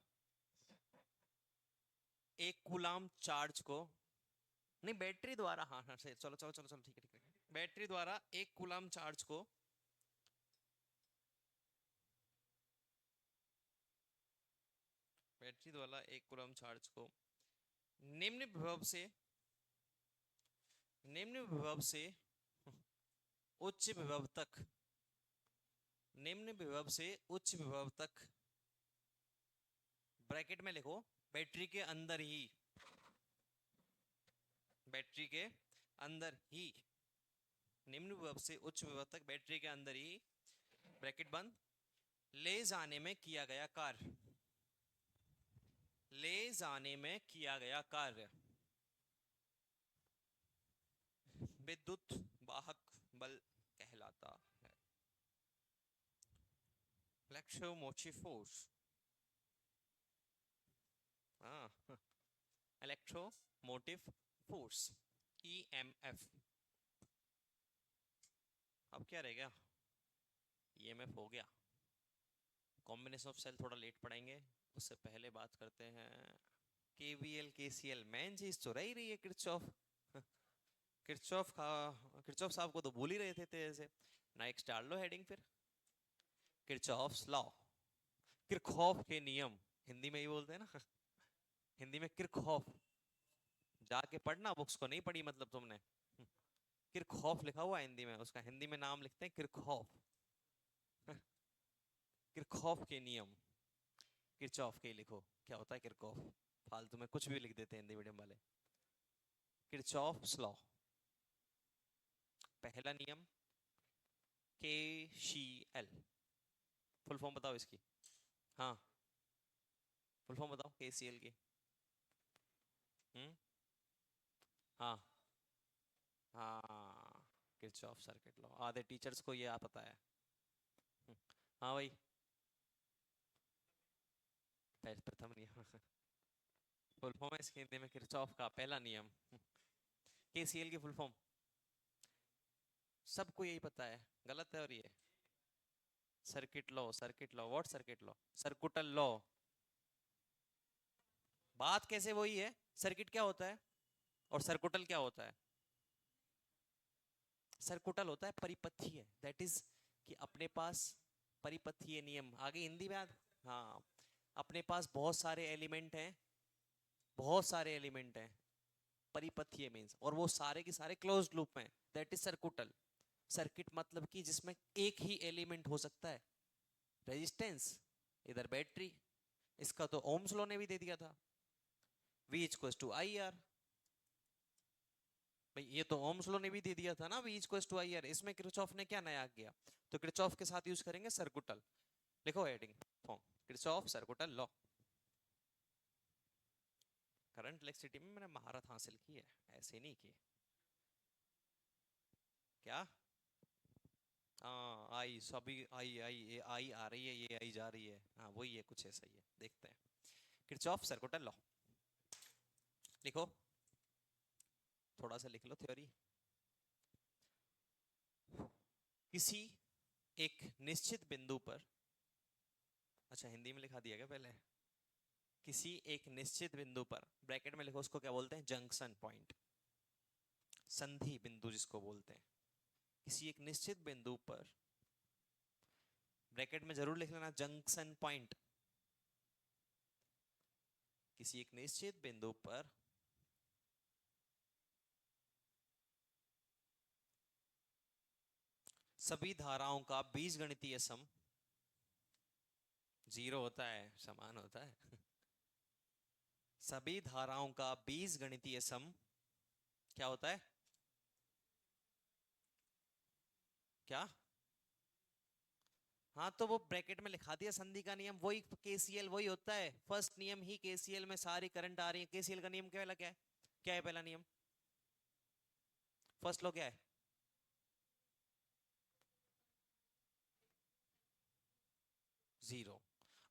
एक कूलाम चार्ज को, नहीं बैटरी द्वारा, हाँ हाँ चलो चलो चलो चलो ठीक है ठीक है। बैटरी द्वारा एक कूलाम चार्ज को बैटरी द्वारा एक कूलम चार्ज को निम्न विभव से उच्च विभव तक, निम्न विभव से उच्च विभव तक, ब्रैकेट में लिखो बैटरी के अंदर ही, बैटरी के अंदर ही, निम्न विभव से उच्च विभव तक बैटरी के अंदर ही, ब्रैकेट बंद, ले जाने में किया गया कार्य, ले जाने में किया गया कार्य विद्युत वाहक बल कहलाता है। इलेक्ट्रोमोटिव फोर्स, हाँ, इलेक्ट्रोमोटिव फोर्स EMF। अब क्या रह गया? EMF हो गया। कॉम्बिनेशन ऑफ सेल थोड़ा लेट पढ़ेंगे, उससे पहले बात करते हैं KVL KCL। मेन चीज तो रह ही रही है किरचॉफ। किरचॉफ साहब को तो भूल ही रहे थे तेरे से। नेक्स्ट डाल लो हेडिंग फिर, किरचॉफ्स लॉ, किरचॉफ के नियम। हिंदी में ही बोलते हैं ना, हिंदी में किरचॉफ। जाके पढ़ना, बुक्स को नहीं पढ़ी मतलब तुमने। किरचॉफ लिखा हुआ है हिंदी में, उसका हिंदी में नाम लिखते हैं किरचॉफ। किरचॉफ के नियम, किरचॉफ के लिखो। क्या होता है किरचॉफ? फालतू में कुछ भी लिख देते हैं हिंदी मीडियम वाले। किरचॉफ्स लॉ, पहला नियम KCL। फुल फॉर्म बताओ इसकी। हाँ, फुल फॉर्म बताओ KCL की। हाँ हाँ, किरचॉफ सर्किट लॉ। आधे टीचर्स को ये पता है। हाँ भाई, प्रथम नियम। फुल फॉर्म है इसके हिंदी में किरचॉफ का पहला नियम। KCL की फुल फॉर्म सबको यही पता है, गलत है। और ये circuit law, circuit law, what circuit law? सर्कुटल law. बात कैसे वही है, सर्किट क्या होता है और सर्कुटल क्या होता है? सर्कुटल होता है परिपथीय, दैट इज कि अपने पास परिपथीय नियम। आगे हिंदी में हाँ, अपने पास बहुत सारे एलिमेंट हैं, बहुत सारे एलिमेंट हैं, परिपथीय मींस, और वो सारे के सारे क्लोज्ड लूप में, दैट इज सर्कुटल। सर्किट मतलब कि जिसमें एक ही एलिमेंट हो सकता है। रेजिस्टेंस, इधर बैटरी, इसका तो ओम्स लॉ ने भी दे दिया था, V इक्वल्स टू IR। भाई ये तो ओम्स लॉ ने भी दे दिया था ना, V इक्वल्स टू IR। इसमें किरचॉफ ने क्या नया किया? तो किरचॉफ के साथ यूज करेंगे सर्कुटल। लिखो heading form, Kirchhoff सर्कुटल law. Current electricity में मैंने महारत हासिल की है, ऐसे नहीं की। क्या? हाँ, आई सभी, आई आई ये आई आ रही है, ये आई जा रही है, हाँ वही है, कुछ ऐसा ही है। देखते हैं किरचॉफ सर्कुटल लॉ। लिखो, थोड़ा सा लिख लो थ्योरी। किसी एक निश्चित बिंदु पर, अच्छा हिंदी में लिखा दिया गया पहले। किसी एक निश्चित बिंदु पर, ब्रैकेट में लिखो, उसको क्या बोलते हैं? जंक्शन पॉइंट, संधि बिंदु जिसको बोलते हैं। किसी एक निश्चित बिंदु पर, ब्रैकेट में जरूर लिख लेना जंक्शन पॉइंट। किसी एक निश्चित बिंदु पर सभी धाराओं का बीजगणितीय सम जीरो होता है, समान होता है। सभी धाराओं का बीजगणितीय सम क्या होता है? क्या? हाँ तो वो ब्रैकेट में लिखा दिया, संधि का नियम वही, केसीएल वही होता है। फर्स्ट नियम ही केसीएल में सारी करंट आ रही है। केसीएल का नियम क्या है? क्या है पहला नियम? फर्स्ट लॉ क्या है? जीरो।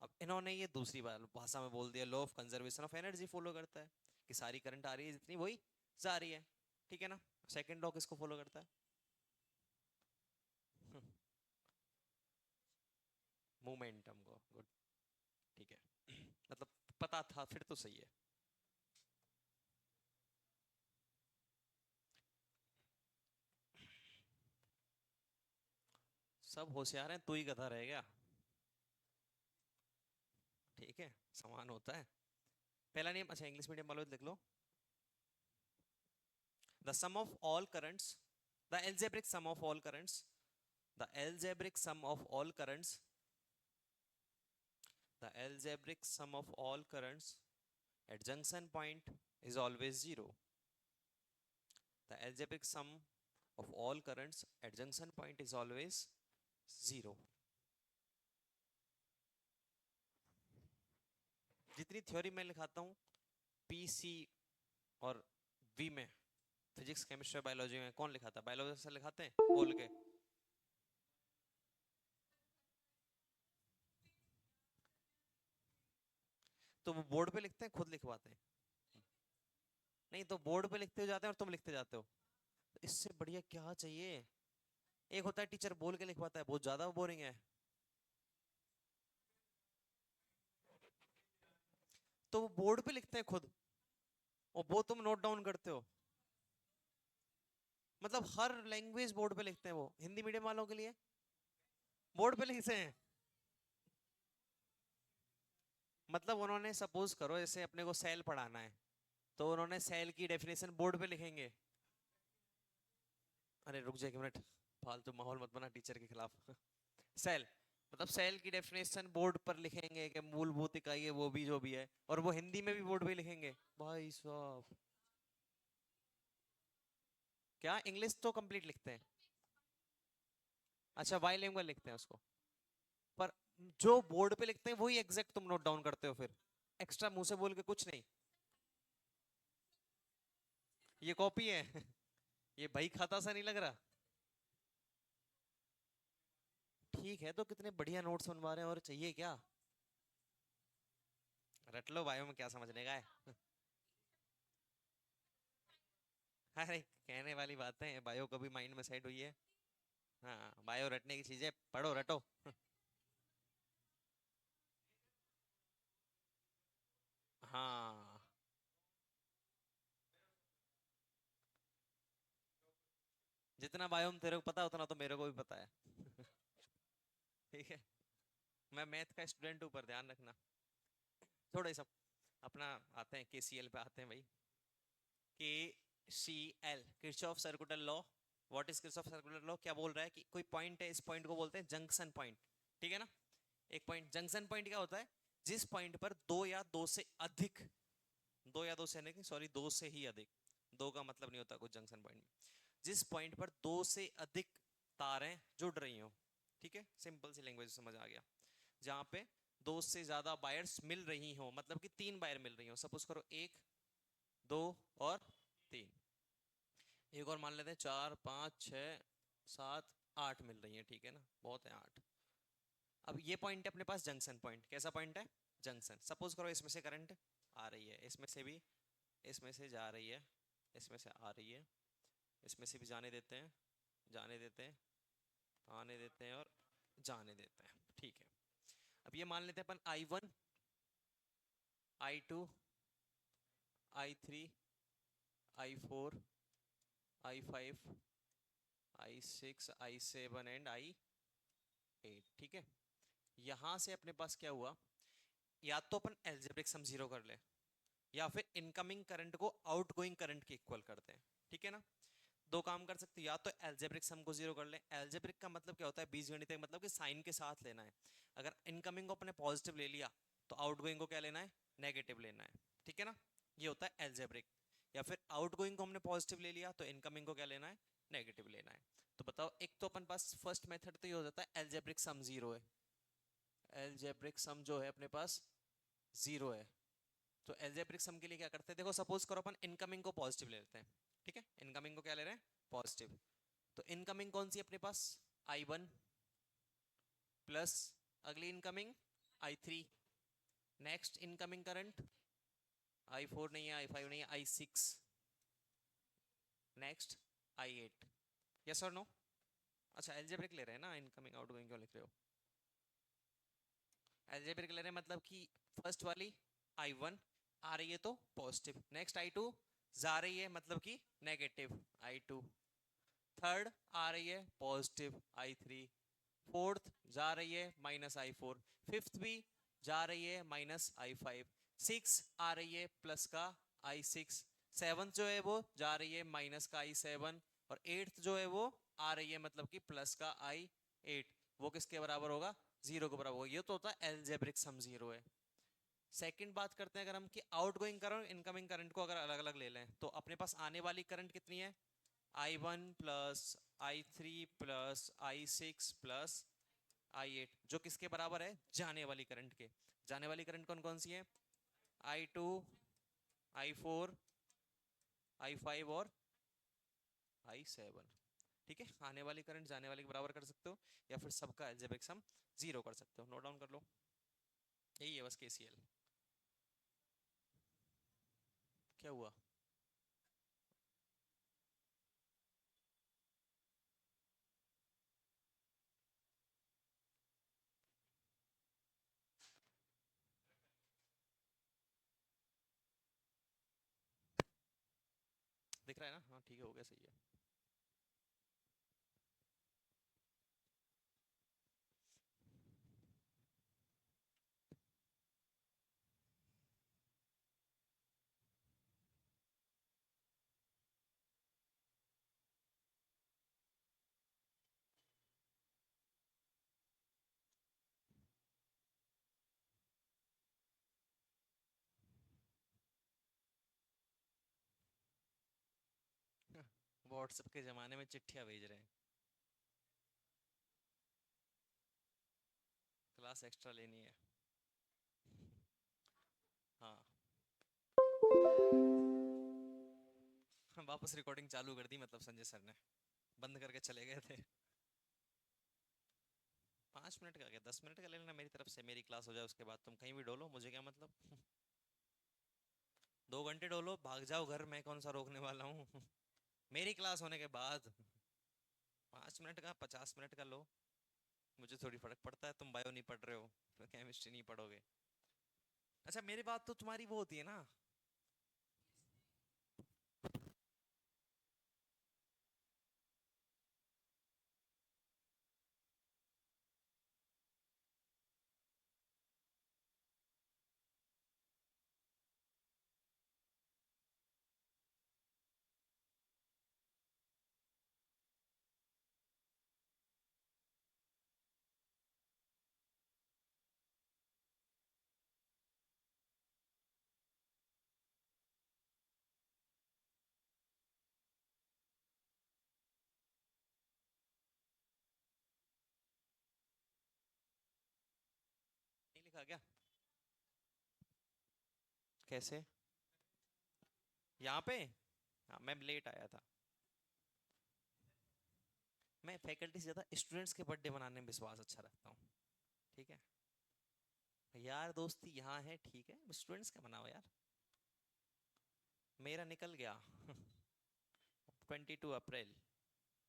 अब इन्होंने ये दूसरी बार भाषा में बोल दिया, law of conservation of energy follow करता है कि सारी करंट आ रही है जितनी वही जा रही है, ठीक है ना। सेकंड लॉ किसको फॉलो करता है? मोमेंटम को। गुड, ठीक है। मतलब पता था फिर तो सही है। सब होशियार हैं, तू ही गधा रह गया। ठीक है, समान होता है। पहला नियम, अच्छा इंग्लिश मीडियम वालों लिख लो। The sum of all currents, the algebraic sum of all currents, the algebraic sum of all currents, the algebraic sum of all currents at junction point is always zero. The algebraic sum of all currents at junction point is always zero. जितनी theory मैं लिखाता हूँ PC और we में, physics chemistry biology में कौन लिखाता है? Biology से लिखाते हैं बोल के। तो वो बोर्ड पे लिखते हैं, खुद लिखवाते हैं? नहीं तो बोर्ड पे लिखते हो जाते हैं और तुम लिखते जाते हो। तो इससे बढ़िया क्या चाहिए? एक होता है टीचर बोल के लिखवाता है, बहुत ज्यादा बोरिंग है। तो वो बोर्ड पे लिखते हैं खुद और वो तुम नोट डाउन करते हो। मतलब हर लैंग्वेज बोर्ड पे लिखते हैं, वो हिंदी मीडियम वालों के लिए बोर्ड पे लिखते हैं। मतलब उन्होंने सपोज करो जैसे अपने को सेल पढ़ाना है, तो उन्होंने सेल की डेफिनेशन बोर्ड पे लिखेंगे। अरे रुक जा एक मिनट, फालतू माहौल मत बना टीचर के खिलाफ। सेल, मतलब सेल की डेफिनेशन बोर्ड पर लिखेंगे कि मूलभूत इकाई है वो भी जो भी है, और वो हिंदी में भी बोर्ड पे लिखेंगे। भाई साहब, क्या इंग्लिश तो कंप्लीट लिखते हैं? अच्छा बाइलिंगुअल लिखते हैं उसको। पर जो बोर्ड पे लिखते हैं वही एग्जैक्ट तुम नोट डाउन करते हो फिर, एक्स्ट्रा मुंह से बोल के कुछ नहीं। ये कॉपी है। ये भाई खाता सा नहीं लग रहा। ठीक है, तो कितने बढ़िया नोट्स बनवा रहे हैं, और चाहिए क्या? रट लो, बायो में क्या समझने का है। अरे कहने वाली बातें हैं, बायो कभी माइंड में सेट हुई है? हाँ, बायो रटने की चीजें, पढ़ो रटो। हाँ, जितना बायो में तेरे को पता है उतना तो मेरे को भी पता है। ठीक है, मैं मैथ का स्टूडेंट हूँ, पर ध्यान रखना। थोड़ा सब अपना आते हैं, केसीएल पे आते हैं भाई। K C L, Kirchhoff circular law. What is Kirchhoff circular law? क्या बोल रहा है कि कोई पॉइंट है, इस पॉइंट को बोलते हैं जंक्शन पॉइंट, ठीक है ना। एक पॉइंट, जंक्शन पॉइंट क्या होता है? जिस पॉइंट पर दो या दो से अधिक, दो या दो से नहीं, सॉरी, दो से ही अधिक, दो का मतलब नहीं होता कुछ जंक्शन पॉइंट में, जिस पॉइंट पर दो से अधिक तारें जुड़ रही हो, ठीक है, सिंपल सी लैंग्वेज समझ आ गया। जहां पे दो से ज्यादा वायर्स मिल रही हो, मतलब कि तीन वायर मिल रही हो, सपोज करो एक, दो और तीन। एक और मान लेते हैं, चार पाँच छः सात आठ मिल रही है, ठीक है ना, बहुत है आठ। अब ये पॉइंट है अपने पास जंक्शन पॉइंट। कैसा पॉइंट है? जंक्शन। सपोज करो इसमें से करंट आ रही है, इसमें से भी, इसमें से जा रही है, इसमें से आ रही है, इसमें से भी जाने देते हैं, जाने देते हैं, आने देते हैं और जाने देते हैं, ठीक है। अब ये मान लेते हैं अपन I1, I2, I3, I4, I5, I6, I7 and I8, ठीक है। यहां से अपने पास क्या हुआ, या तो अपन एल्जेब्रिक सम जीरो कर ले, या फिर इनकमिंग करंट को आउटगोइंग करंट के इक्वल करते हैं, ठीक है ना। दो काम कर सकते हो, या तो एल्जेब्रिक सम को जीरो कर लें। एल्जेब्रिक का मतलब क्या होता है, बीजगणित का मतलब कि साइन के साथ लेना है। अगर इनकमिंग को अपने पॉजिटिव ले लिया तो आउटगोइंग को क्या लेना है, नेगेटिव लेना है, ठीक है ना। ये होता है एल्जेब्रिक। या फिर आउटगोइंग को हमने पॉजिटिव ले लिया तो इनकमिंग को क्या लेना है, नेगेटिव लेना है। तो बताओ, एक तो अपन पास फर्स्ट मेथड तो ये हो जाता है एल्जेब्रिक सम जीरो है, एल्जेब्रिक सम जो है अपने पास जीरो है। तो एल्जेब्रिक सम के लिए क्या करते हैं, देखो सपोज करो अपन इनकमिंग को पॉजिटिव ले लेते हैं, ठीक है। इनकमिंग को क्या ले रहे हैं, पॉजिटिव। तो इनकमिंग कौन सी अपने पास, I1 प्लस अगली incoming I3, next incoming current I4 नहीं है, I5 नहीं है, I6, नेक्स्ट I8। यस और नो। अच्छा एल्जेब्रिक ले रहे हैं ना, इनकमिंग आउटगोइंग क्यों लिख रहे हो, एल्जेब्रिक ले रहे हैं मतलब कि फर्स्ट वाली I1 आ रही है तो पॉजिटिव, नेक्स्ट I2 जा रही है मतलब कि नेगेटिव I2, थर्ड आ रही है पॉजिटिव I3, फोर्थ जा रही है -I4, फिफ्थ भी जा रही है -I5, सिक्स आ रही है प्लस का I6, सेवंथ जो है वो जा रही है माइनस का I7, और एट्थ जो है वो आ रही है मतलब कि प्लस का I8। वो किसके बराबर होगा, जीरो के बराबर होगा। ये तो होता है एल्जेब्रिक सम जीरो है। सेकंड बात करते हैं अगर हम कि आउटगोइंग करंट इनकमिंग करंट को अगर अलग अलग ले लें तो अपने पास आने वाली करंट कितनी है, I1 plus I3 plus I6 plus I8, जो किसके बराबर है, जाने वाली करंट के। जाने वाली करंट कौन कौन सी है, I2, I4, I5 और I7, ठीक है। आने वाली करंट जाने वाली के बराबर कर सकते हो, या फिर सबका अलजेब्रिक सम जीरो कर सकते हो। नोट डाउन कर लो, यही है बस KCL। क्या हुआ, दिख रहा है ना, हाँ ठीक है, हो गया, सही है। व्हाट्सएप के जमाने में चिट्ठियां भेज रहे हैं, क्लास एक्स्ट्रा लेनी है। हाँ वापस रिकॉर्डिंग चालू कर दी, मतलब संजय सर ने बंद करके चले गए थे। 5 मिनट का क्या, 10 मिनट का ले लेना मेरी तरफ से, मेरी क्लास हो जाए उसके बाद तुम कहीं भी डोलो, मुझे क्या मतलब। 2 घंटे डोलो, भाग जाओ घर, मैं कौन सा रोकने वाला हूँ। मेरी क्लास होने के बाद 5 मिनट का 50 मिनट का लो, मुझे थोड़ी फर्क पड़ता है। तुम बायो नहीं पढ़ रहे हो तो केमिस्ट्री नहीं पढ़ोगे। अच्छा मेरी बात तो तुम्हारी वो होती है ना, नहीं लिखा क्या, कैसे, यहाँ पे। हाँ मैं लेट आया था, मैं फैकल्टी से ज़्यादा स्टूडेंट्स के बर्थडे मनाने में विश्वास अच्छा रखता हूँ, ठीक है। यार दोस्ती यहाँ है ठीक है, स्टूडेंट्स का मनाओ यार। मेरा निकल गया 22 अप्रैल,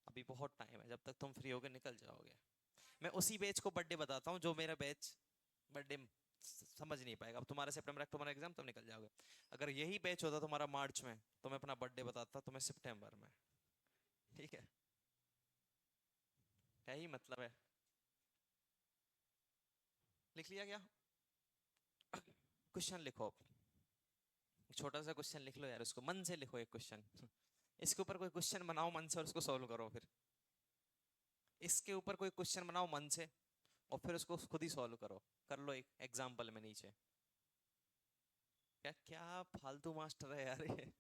अभी बहुत टाइम है, जब तक तुम फ्री होगे निकल जाओगे। मैं उसी बैच को बर्थडे बताता हूँ जो मेरा बैच बर्थडे समझ नहीं पाएगा। अब तुम्हारा सितंबर अक्टूबर एग्जाम, तुम निकल जाओगे। अगर यही बैच होता तुम्हारा मार्च में तो मैं अपना बर्थडे बताता तुम्हें सितंबर में, ठीक है। क्या ही मतलब है, लिख लिया क्या, क्वेश्चन लिखो। छोटा सा क्वेश्चन लिख लो यार, उसको मन से लिखो एक क्वेश्चन। इसके ऊपर कोई क्वेश्चन बनाओ मन से और उसको सॉल्व करो। फिर इसके ऊपर कोई क्वेश्चन बनाओ मन से और फिर उसको खुद ही सॉल्व करो। कर लो एक एग्जाम्पल में नीचे। क्या क्या फालतू मास्टर है यार ये।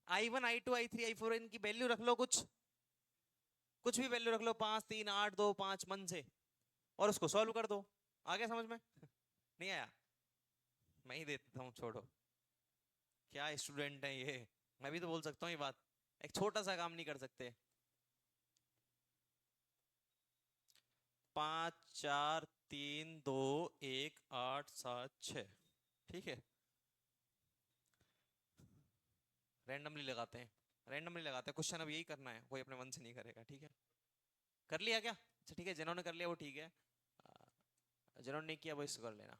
I1 I2 I3 I4 इनकी वैल्यू रख लो, कुछ भी वैल्यू रख लो, 5 3 8 2 5 मन से, और उसको सॉल्व कर दो। आ गया समझ में? नहीं आया? मैं ही दे देता हूँ, छोड़ो। क्या स्टूडेंट है ये। मैं भी तो बोल सकता हूँ ये बात। एक छोटा सा काम नहीं कर सकते? 5 4 3 2 1 8 7 6, ठीक है। रैंडमली लगाते हैं, रैंडमली लगाते हैं क्वेश्चन। अब यही करना है, कोई अपने मन से नहीं करेगा, ठीक है। कर लिया क्या? अच्छा ठीक है, जिन्होंने कर लिया वो ठीक है, जिन्होंने नहीं किया वो इसको कर लेना।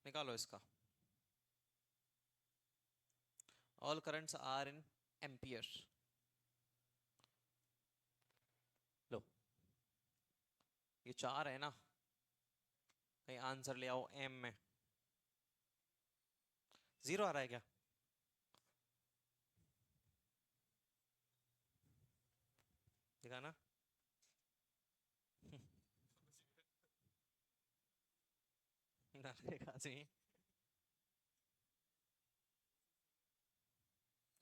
निकालो इसका। All currents are in ampere. लो, ये 4 है ना, कहीं आंसर ले आओ एम में। 0 आ रहा है क्या? दिखाना। डरेगा से।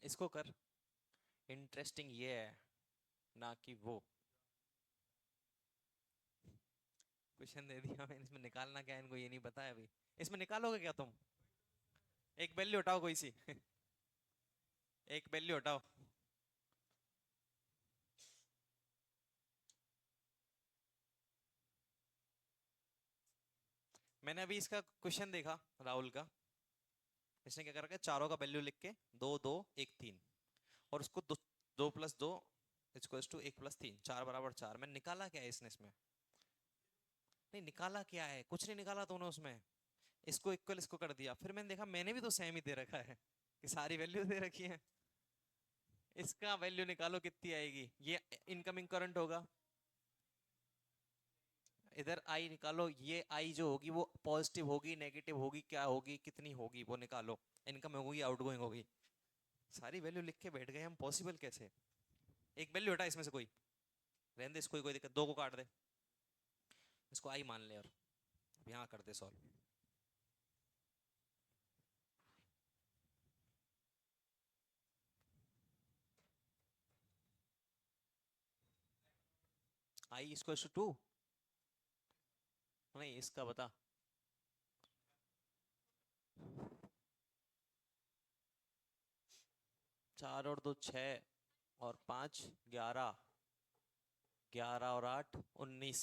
इसको कर। इंटरेस्टिंग ये है ना कि वो क्वेश्चन दे दिया मैंने, इसमें निकालना क्या है इनको ये नहीं पता है अभी। इसमें निकालोगे क्या तुम? एक वैल्यू हटाओ कोई सी। एक वैल्यू हटाओ। मैंने अभी इसका क्वेश्चन देखा, राहुल का। इसने क्या कर रखा है, चारों का वैल्यू लिख के 2 2 1 3, और उसको 2 2 + 2 इक्वल्स टू 1 + 3, 4 = 4। मैंने निकाला क्या है इसने इसमें? नहीं निकाला क्या है, कुछ नहीं निकाला दोनों उसमें। इसको इक्वल इसको कर दिया, फिर मैंने देखा मैंने भी तो सेम ही दे रखा है कि सारी वैल्यू दे रखी है। इसका वैल्यू निकालो कितनी आएगी, ये इनकमिंग करंट होगा। इधर आई निकालो, ये आई जो होगी वो पॉजिटिव होगी नेगेटिव होगी क्या होगी, कितनी होगी वो निकालो। इनकम होगी आउटगोइंग होगी। सारी वैल्यू लिख के बैठ गए हम, पॉसिबल कैसे? एक वैल्यू हटा इसमें से कोई, रहने दे इसको, कोई दिक्कत, 2 को काट दे, इसको आई मान ले, और अब यहाँ कर दे सॉल्व। आई इसको 2, नहीं इसका बता। 4 और 2 6, और 5 11, 11 और 8 19,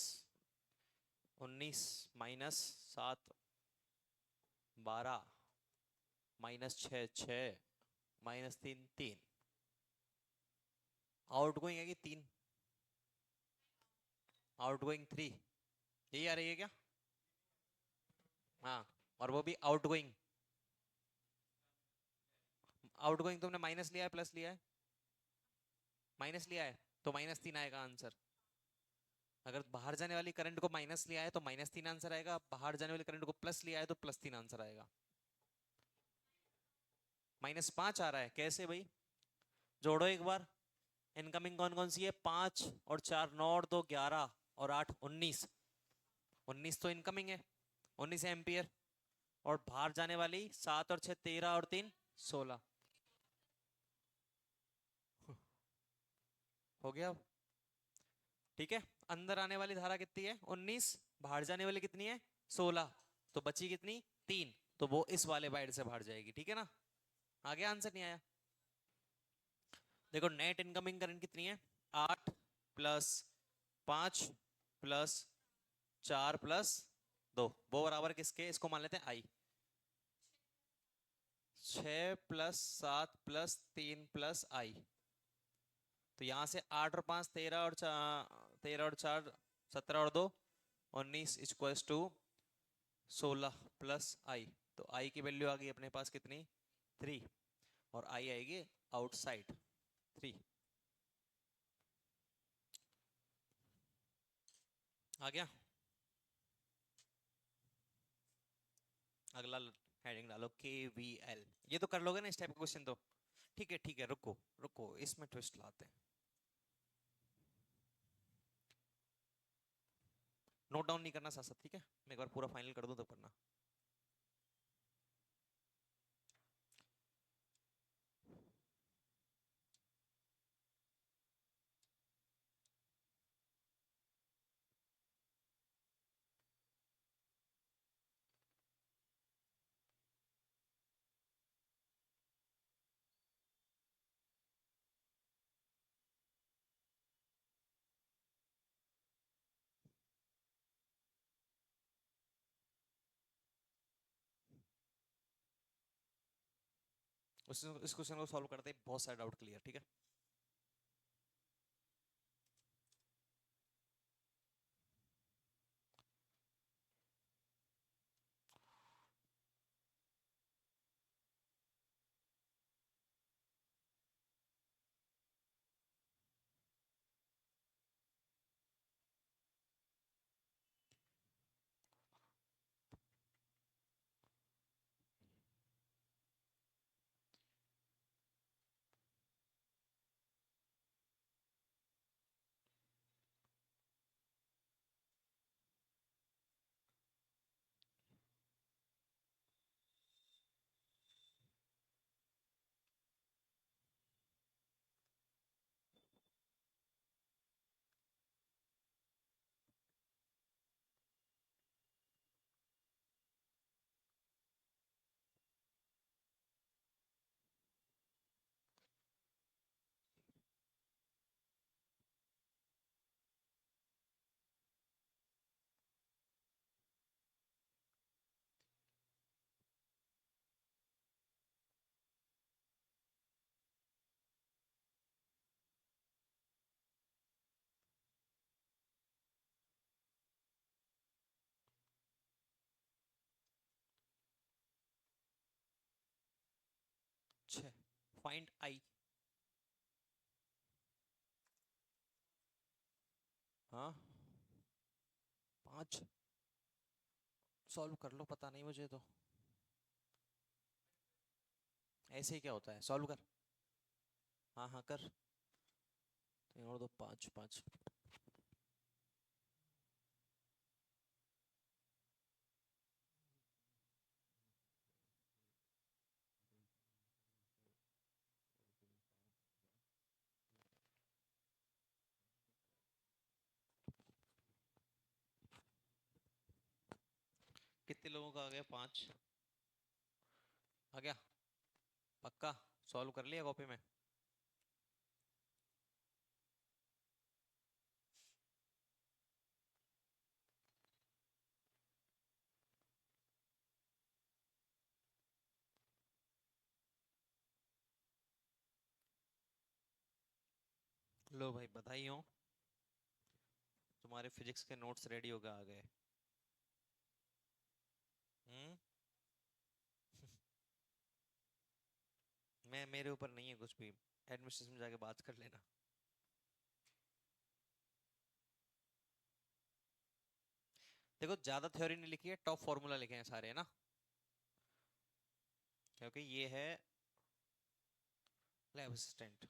19 -7 12, -6 6, -3 3। आउटगोइंग है कि 3, आउटगोइंग 3, यही आ रही है क्या? हाँ, और वो भी आउटगोइंग। आउटगोइंग तुमने माइनस लिया है प्लस लिया है? माइनस लिया है तो -3 आएगा आंसर। अगर बाहर जाने वाली करंट को माइनस लिया है तो -3 आंसर आएगा, बाहर जाने वाली करंट को प्लस लिया है तो +3 आंसर आएगा। -5 आ रहा है कैसे भाई? जोड़ो एक बार। इनकमिंग कौन कौन सी है? 5 और 4 9 और 2 11 और 8 19, 19 तो इनकमिंग है, 19 एम्पियर। और बाहर जाने वाली 7 और 6 13 और 3 16। हो गया अब? ठीक है। अंदर आने वाली धारा कितनी है? 19। बाहर जाने वाली कितनी है? 16। तो बची कितनी? 3। तो वो इस वाले वाइड से बाहर जाएगी, ठीक है ना? आगे आंसर नहीं आया? देखो नेट इनकमिंग करंट कितनी है? 8 + 5 + 4 + 2, वो बराबर किसके? इसको मान लेते हैं आई। 6 + 7 + 3 + आई। तो यहां से 8 और 5 13 और 4 17 और 2 19 इक्वल्स टू 16 + आई। तो आई की वैल्यू आ गई अपने पास कितनी? 3। और आई आएगी आउटसाइड 3। आ गया? अगला हेडिंग डालो KVL। ये तो कर लोगे ना इस टाइप का क्वेश्चन तो? ठीक है, रुको रुको, इसमें ट्विस्ट लाते हैं। नोट डाउन नहीं करना साथ साथ, ठीक है? मैं एक बार पूरा फाइनल कर दूं तो पढ़ना। इस क्वेश्चन को सॉल्व करते हैं, बहुत सारे डाउट क्लियर, ठीक है? छह, फाइंड आई। हाँ, पांच। सॉल्व कर लो, पता नहीं मुझे तो। ऐसे ही क्या होता है, सॉल्व कर। हाँ हाँ कर। तीन और दो पाँच, पाँच। कितने लोगों का आ गया? पांच आ गया? पक्का? सॉल्व कर लिया कॉपी में? लो भाई, बधाई हो, तुम्हारे फिजिक्स के नोट्स रेडी होकर आ गए। हम्म। मैं, मेरे ऊपर नहीं है कुछ भी, एडमिनिस्ट्रेशन में जाके बात कर लेना। देखो, ज्यादा थ्योरी नहीं लिखी है, टॉप फॉर्मूला लिखे हैं सारे, है ना? क्योंकि ये है लैब असिस्टेंट।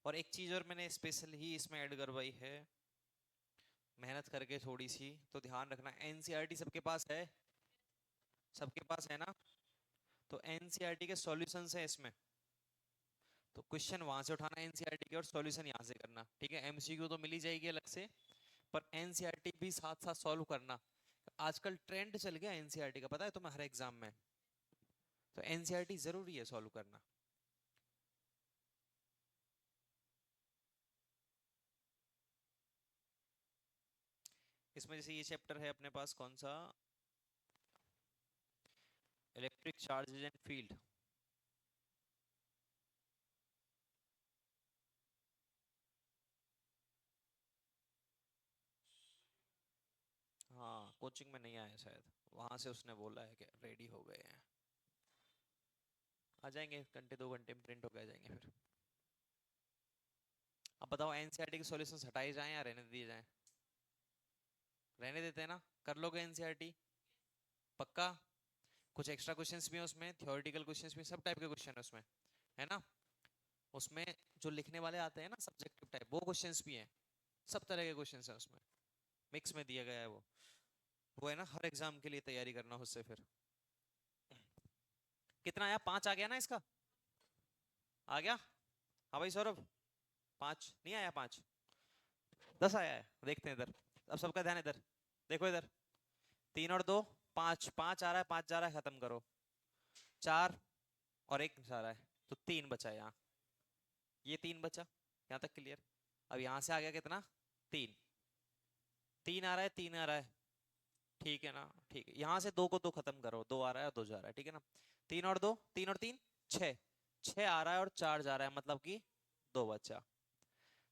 और एक चीज और मैंने स्पेशल ही इसमें ऐड करवाई है, मेहनत करके थोड़ी सी, तो ध्यान रखना, एनसीईआरटी सबके पास है? सबके पास है ना? तो एनसीईआरटी के सॉल्यूशंस है इसमें, तो क्वेश्चन वहां से उठाना एनसीईआरटी के, और सॉल्यूशन यहाँ से करना, ठीक है? एमसीक्यू तो मिल ही जाएगी अलग से, पर एनसीईआरटी भी साथ साथ सॉल्व करना। आजकल ट्रेंड चल गया एनसीईआरटी का, पता है तुम्हें, हर एग्जाम में। तो एनसीईआरटी जरूरी है सॉल्व करना। इसमें जैसे ये चैप्टर है अपने पास, कौन सा? Electric charges and field. हाँ, कोचिंग में नहीं आया शायद, वहां से उसने बोला है कि रेडी हो गए हैं। आ जाएंगे घंटे दो घंटे में, प्रिंट होके आ जाएंगे फिर। अब बताओ, एनसीईआरटी के सॉल्यूशंस हटाए जाएं या रहने दिए जाएं? रहने देते हैं ना, कर लोगे एनसीईआरटी पक्का? कुछ एक्स्ट्रा क्वेश्चंस भी हैं उसमें, थ्योरेटिकल क्वेश्चंस भी, सब टाइप के क्वेश्चन है उसमें, है ना? उसमें जो लिखने वाले आते हैं ना सब्जेक्टिव टाइप, वो क्वेश्चंस भी हैं, सब तरह के क्वेश्चंस हैं उसमें, मिक्स में दिया गया है वो है ना, हर एग्जाम के लिए तैयारी करना उससे फिर। कितना आया, 5 आ गया ना इसका? आ गया? हाँ भाई सौरभ, 5 नहीं आया? 5, 10 आया है, देखते हैं इधर। अब सबका ध्यान इधर, देखो इधर, 3 और 2, 5, 5 आ रहा है, 5 जा रहा है, खत्म करो। 4 और 1 जा रहा है, तो 3 बचा यहाँ, ये 3 बचा, यहाँ तक क्लियर। अब यहाँ से आ गया कितना, 3, 3 आ रहा है, 3 आ रहा है, ठीक है ना? ठीक है, यहाँ से 2 को 2 खत्म करो, 2 आ रहा है और 2 जा रहा है, ठीक है ना? 3 और 2, 3 और 3, 6, 6 आ रहा है और 4 जा रहा है, मतलब कि 2 बचा।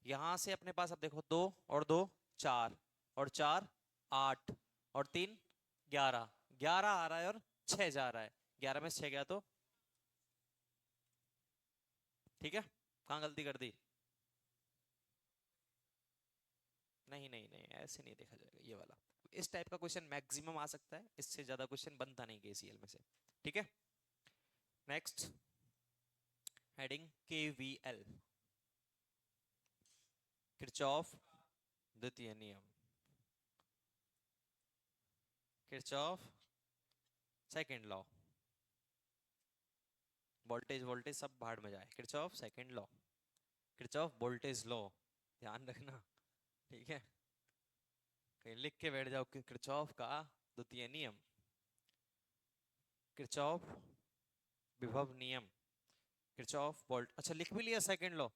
यहां से अपने पास अब देखो, 2 और 2, 4, और 4, 8, और 3, 11, 11 आ रहा है और 6 जा रहा है, 11 में से 6 गया तो, ठीक है? कहाँ गलती कर दी? नहीं नहीं नहीं, ऐसे नहीं देखा जाएगा ये वाला। इस टाइप का क्वेश्चन मैक्सिमम आ सकता है, इससे ज्यादा क्वेश्चन बनता नहीं केसीएल में से, ठीक है? नेक्स्ट हेडिंग केवीएल, किरचॉफ द्वितीय नियम, Kirchhoff second law, voltage voltage सब भाड़ में जाए, Kirchhoff second law, Kirchhoff voltage law, ध्यान रखना, ठीक है? कहीं लिख के बैठ जाओ कि किरचॉफ का द्वितीय नियम, किरचॉफ विभव नियम, किरचॉफ वोल्ट, अच्छा लिख भी लिया सेकंड लॉ,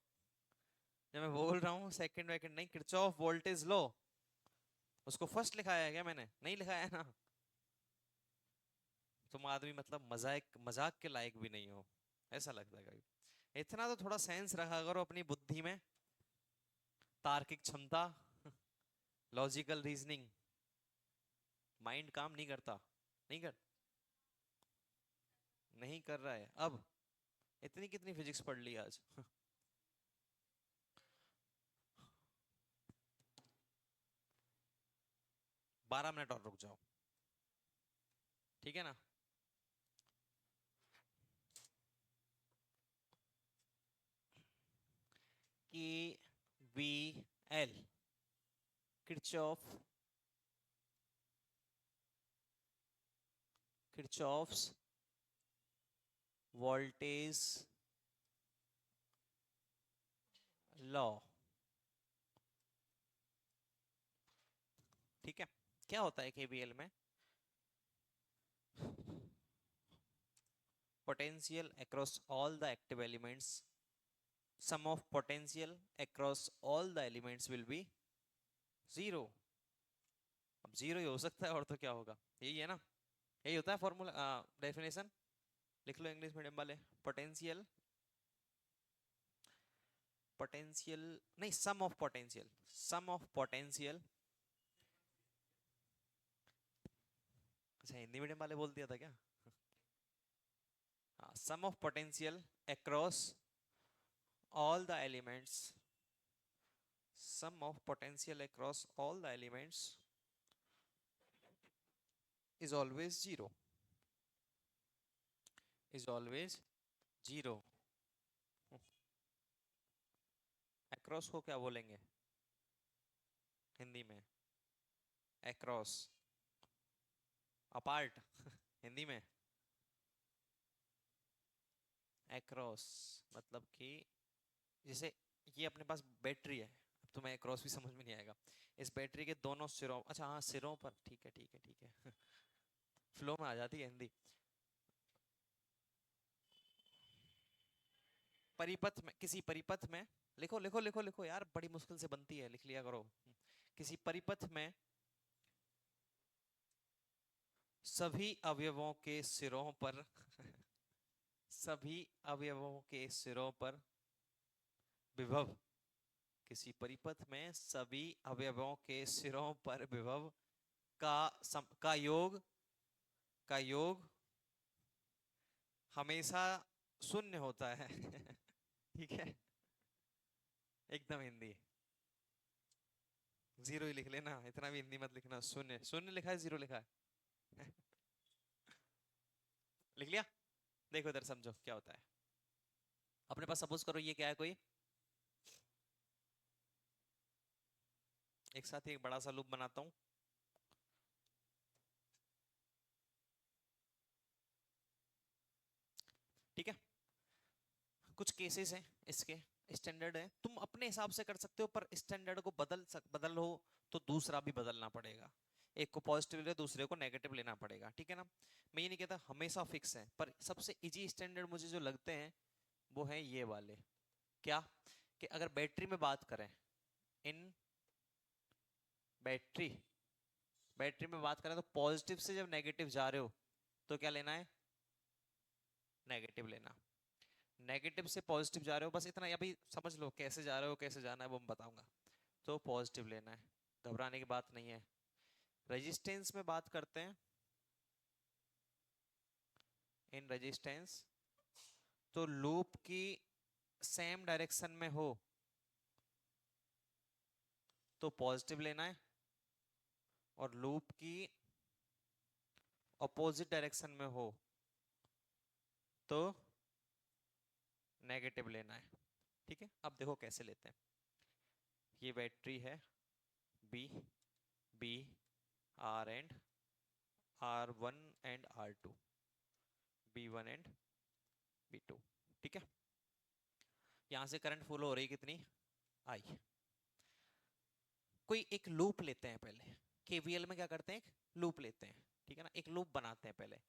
जब मैं बोल रहा हूँ सेकंड वेकंड नहीं, किरचॉफ वोल्टेज लॉ, उसको फर्स्ट लिखाया है क्या मैंने? नहीं लिखाया है ना? तुम आदमी मतलब मजाक मजाक के लायक भी नहीं हो, ऐसा लगता है कभी। इतना तो थोड़ा सेंस रखा करो अपनी बुद्धि में, तार्किक क्षमता, लॉजिकल रीजनिंग, माइंड काम नहीं करता, नहीं कर, नहीं कर रहा है अब? इतनी कितनी फिजिक्स पढ़ ली आज? 12 मिनट और रुक जाओ, ठीक है ना? के V L, Kirchhoff, Kirchhoff's voltage law, ठीक है? क्या होता है केवीएल में? potential across all the active elements, sum of potential across all the elements will be 0। अब 0 ही हो सकता है, और तो क्या होगा, यही है ना? यही होता है फॉर्मूला, डेफिनेशन लिख लो इंग्लिश मीडियम वाले, पोटेंशियल, पोटेंशियल नहीं, sum of potential, sum of potential, अच्छा हिंदी मीडियम वाले बोल दिया था क्या? हाँ, sum of potential across all the elements, sum of potential across all the elements is always 0, is always 0। across को क्या बोलेंगे हिंदी में? across, apart हिंदी में across, मतलब कि जैसे ये अपने पास बैटरी है, अब तुम्हें क्रॉस भी समझ में नहीं आएगा, इस बैटरी के दोनों सिरों, अच्छा हाँ सिरों पर, ठीक है ठीक है ठीक है फ्लो में आ जाती है हिंदी। परिपथ में, किसी परिपथ में, लिखो लिखो लिखो लिखो यार, बड़ी मुश्किल से बनती है, लिख लिया करो। किसी परिपथ में सभी अवयवों के सिरों पर सभी अवयवों के सिरों पर विभव, किसी परिपथ में सभी अवयवों के सिरों पर विभव का योग हमेशा शून्य होता है ठीक है? एकदम हिंदी, जीरो ही लिख लेना, इतना भी हिंदी मत लिखना। शून्य, शून्य लिखा है, जीरो लिखा है। लिख लिया। देखो इधर समझो क्या होता है। अपने पास सपोज करो ये क्या है, कोई एक साथ ही एक बड़ा सा लूप बनाता हूं। ठीक है, कुछ केसेस हैं इसके, स्टैंडर्ड है, तुम अपने हिसाब से कर सकते हो, पर स्टैंडर्ड को बदल हो तो दूसरा भी बदलना पड़ेगा। एक को पॉजिटिव ले दूसरे को नेगेटिव लेना पड़ेगा, ठीक है ना। मैं ये नहीं कहता हमेशा फिक्स है, पर सबसे इजी स्टैंडर्ड मुझे जो लगते हैं वो है ये वाले। क्या, कि अगर बैटरी में बात करें, इन बैटरी बैटरी में बात करें तो पॉजिटिव से जब नेगेटिव जा रहे हो तो क्या लेना है, नेगेटिव लेना। नेगेटिव से पॉजिटिव जा रहे हो, बस इतना अभी समझ लो, कैसे जा रहे हो कैसे जाना है वो मैं बताऊंगा। तो पॉजिटिव लेना है, घबराने की बात नहीं है। रेजिस्टेंस में बात करते हैं, इन रेजिस्टेंस, तो लूप की सेम डायरेक्शन में हो तो पॉजिटिव लेना है, और लूप की अपोजिट डायरेक्शन में हो तो नेगेटिव लेना है। ठीक है, अब देखो कैसे लेते हैं। ये बैटरी है B, B R and R1 and R2, B1 and B2। ठीक है, यहां से करंट फ्लो हो रही कितनी, आई। कोई एक लूप लेते हैं पहले, केवीएल में क्या करते हैं, एक लूप लेते हैं, ठीक है ना, एक लूप बनाते हैं पहले।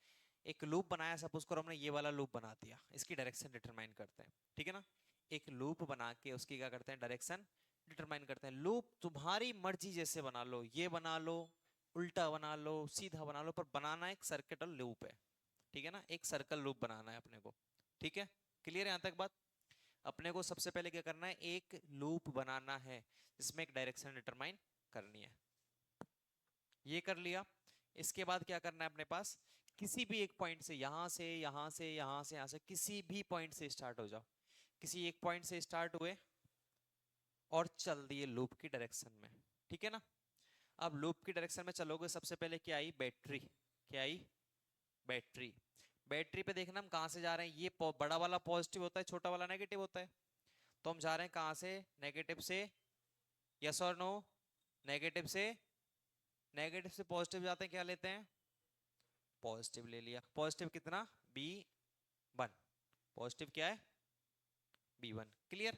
एक लूप बनाया, सपोज करो हमने ये वाला लूप बना दिया, इसकी डायरेक्शन डिटरमाइन करते हैं, ठीक है ना। एक लूप बना के उसकी क्या करते हैं, डायरेक्शन डिटरमाइन करते हैं। लूप तुम्हारी मर्जी जैसे बना लो, ये बना लो, उल्टा बना लो, सीधा बना लो, पर बनाना एक सर्किट और लूप है, ठीक है ना, एक सर्कल लूप बनाना है अपने को। ठीक है, क्लियर है यहां तक बात। अपने को सबसे पहले क्या करना है, एक लूप बनाना है जिसमें एक डायरेक्शन डिटरमाइन करनी है। ये कर लिया। इसके बाद क्या करना है अपने पास, किसी भी एक पॉइंट से, यहां से यहां से यहां से यहां से किसी भी पॉइंट से स्टार्ट हो जाओ, किसी एक पॉइंट से स्टार्ट हुए और चल दिए लूप की डायरेक्शन में, ठीक है ना। अब लूप की डायरेक्शन में चलोगे, सबसे पहले क्या आई, बैटरी, क्या आई, बैटरी। बैटरी पे देखना हम कहां से जा रहे हैं, ये बड़ा वाला पॉजिटिव होता है, छोटा वाला नेगेटिव होता है, तो हम जा रहे हैं कहां से, नेगेटिव से। यस और नो, नेगेटिव से, नेगेटिव से पॉजिटिव जाते हैं, क्या लेते हैं, पॉजिटिव ले लिया। पॉजिटिव कितना, B1, पॉजिटिव क्या है, B1, क्लियर।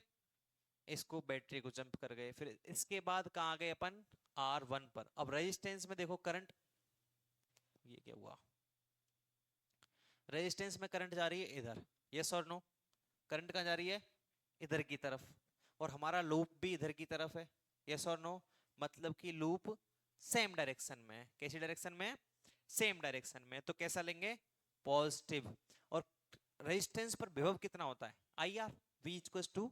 इसको बैटरी को जंप कर गए, फिर इसके बाद कहां गए अपन, R1 पर। अब रेजिस्टेंस में देखो करंट, ये क्या हुआ, रेजिस्टेंस में करंट जा रही है इधर, यस और नो, करंट कहां जा रही है, इधर की तरफ, और हमारा लूप भी इधर की तरफ है, यस और नो, मतलब कि लूप सेम डायरेक्शन में है। कैसी डायरेक्शन में है, सेम डायरेक्शन में। तो कैसा लेंगे, पॉजिटिव। और रेजिस्टेंस पर विभव कितना होता है, I R, V equals to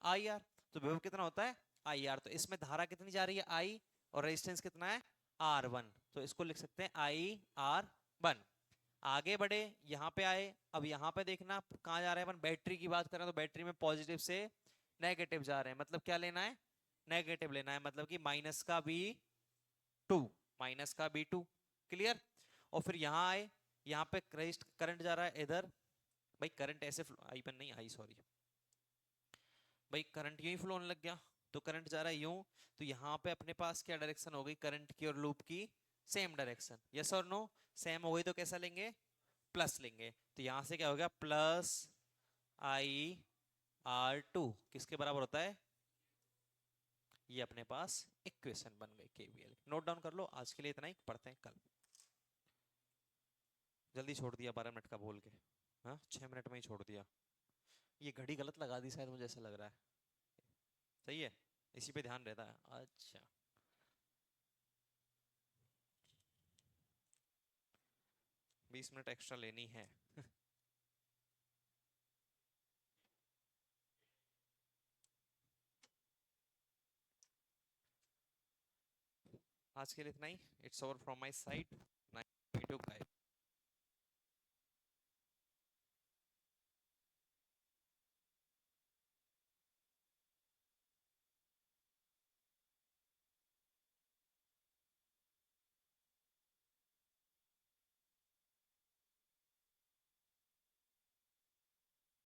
I R. तो विभव कितना होता है, आई आर। तो इसमें धारा कितनी जा रही है, आई, और रेजिस्टेंस कितना है, R1। तो इसको लिख सकते हैं IR1। आगे बढ़े, यहां पे आए, अब यहां पे देखना कहां जा रहे हैं अपन, बैटरी की बात करें तो बैटरी में पॉजिटिव से नेगेटिव जा रहे हैं, मतलब क्या लेना है, नेगेटिव लेना है, मतलब कि -B2, -B2, क्लियर। और फिर यहां आए, यहां पे करंट जा रहा है इधर, भाई करंट ऐसे आई पर नहीं आई, सॉरी भाई, करंट यूं ही फ्लो होने लग गया, तो करंट जा रहा है यूं। तो यहाँ पे अपने पास क्या डायरेक्शन हो गई, करंट की और लूप की सेम डायरेक्शन, यस और नो, सेम हो गई, तो कैसा लेंगे, प्लस लेंगे। तो यहां से क्या हो गया, +IR2 किसके बराबर होता है, ये अपने पास इक्वेशन बन गई केवीएल। नोट डाउन कर लो, आज के लिए इतना ही, पढ़ते हैं कल। जल्दी छोड़ दिया 12 मिनट का बोल के, हाँ 6 मिनट में ही छोड़ दिया। ये घड़ी गलत लगा दी शायद, मुझे ऐसा लग रहा है। सही है, इसी पे ध्यान रहता है। अच्छा, 20 मिनट एक्स्ट्रा लेनी है। आज के लिए इतना ही, it's over from my side, 9 to 5।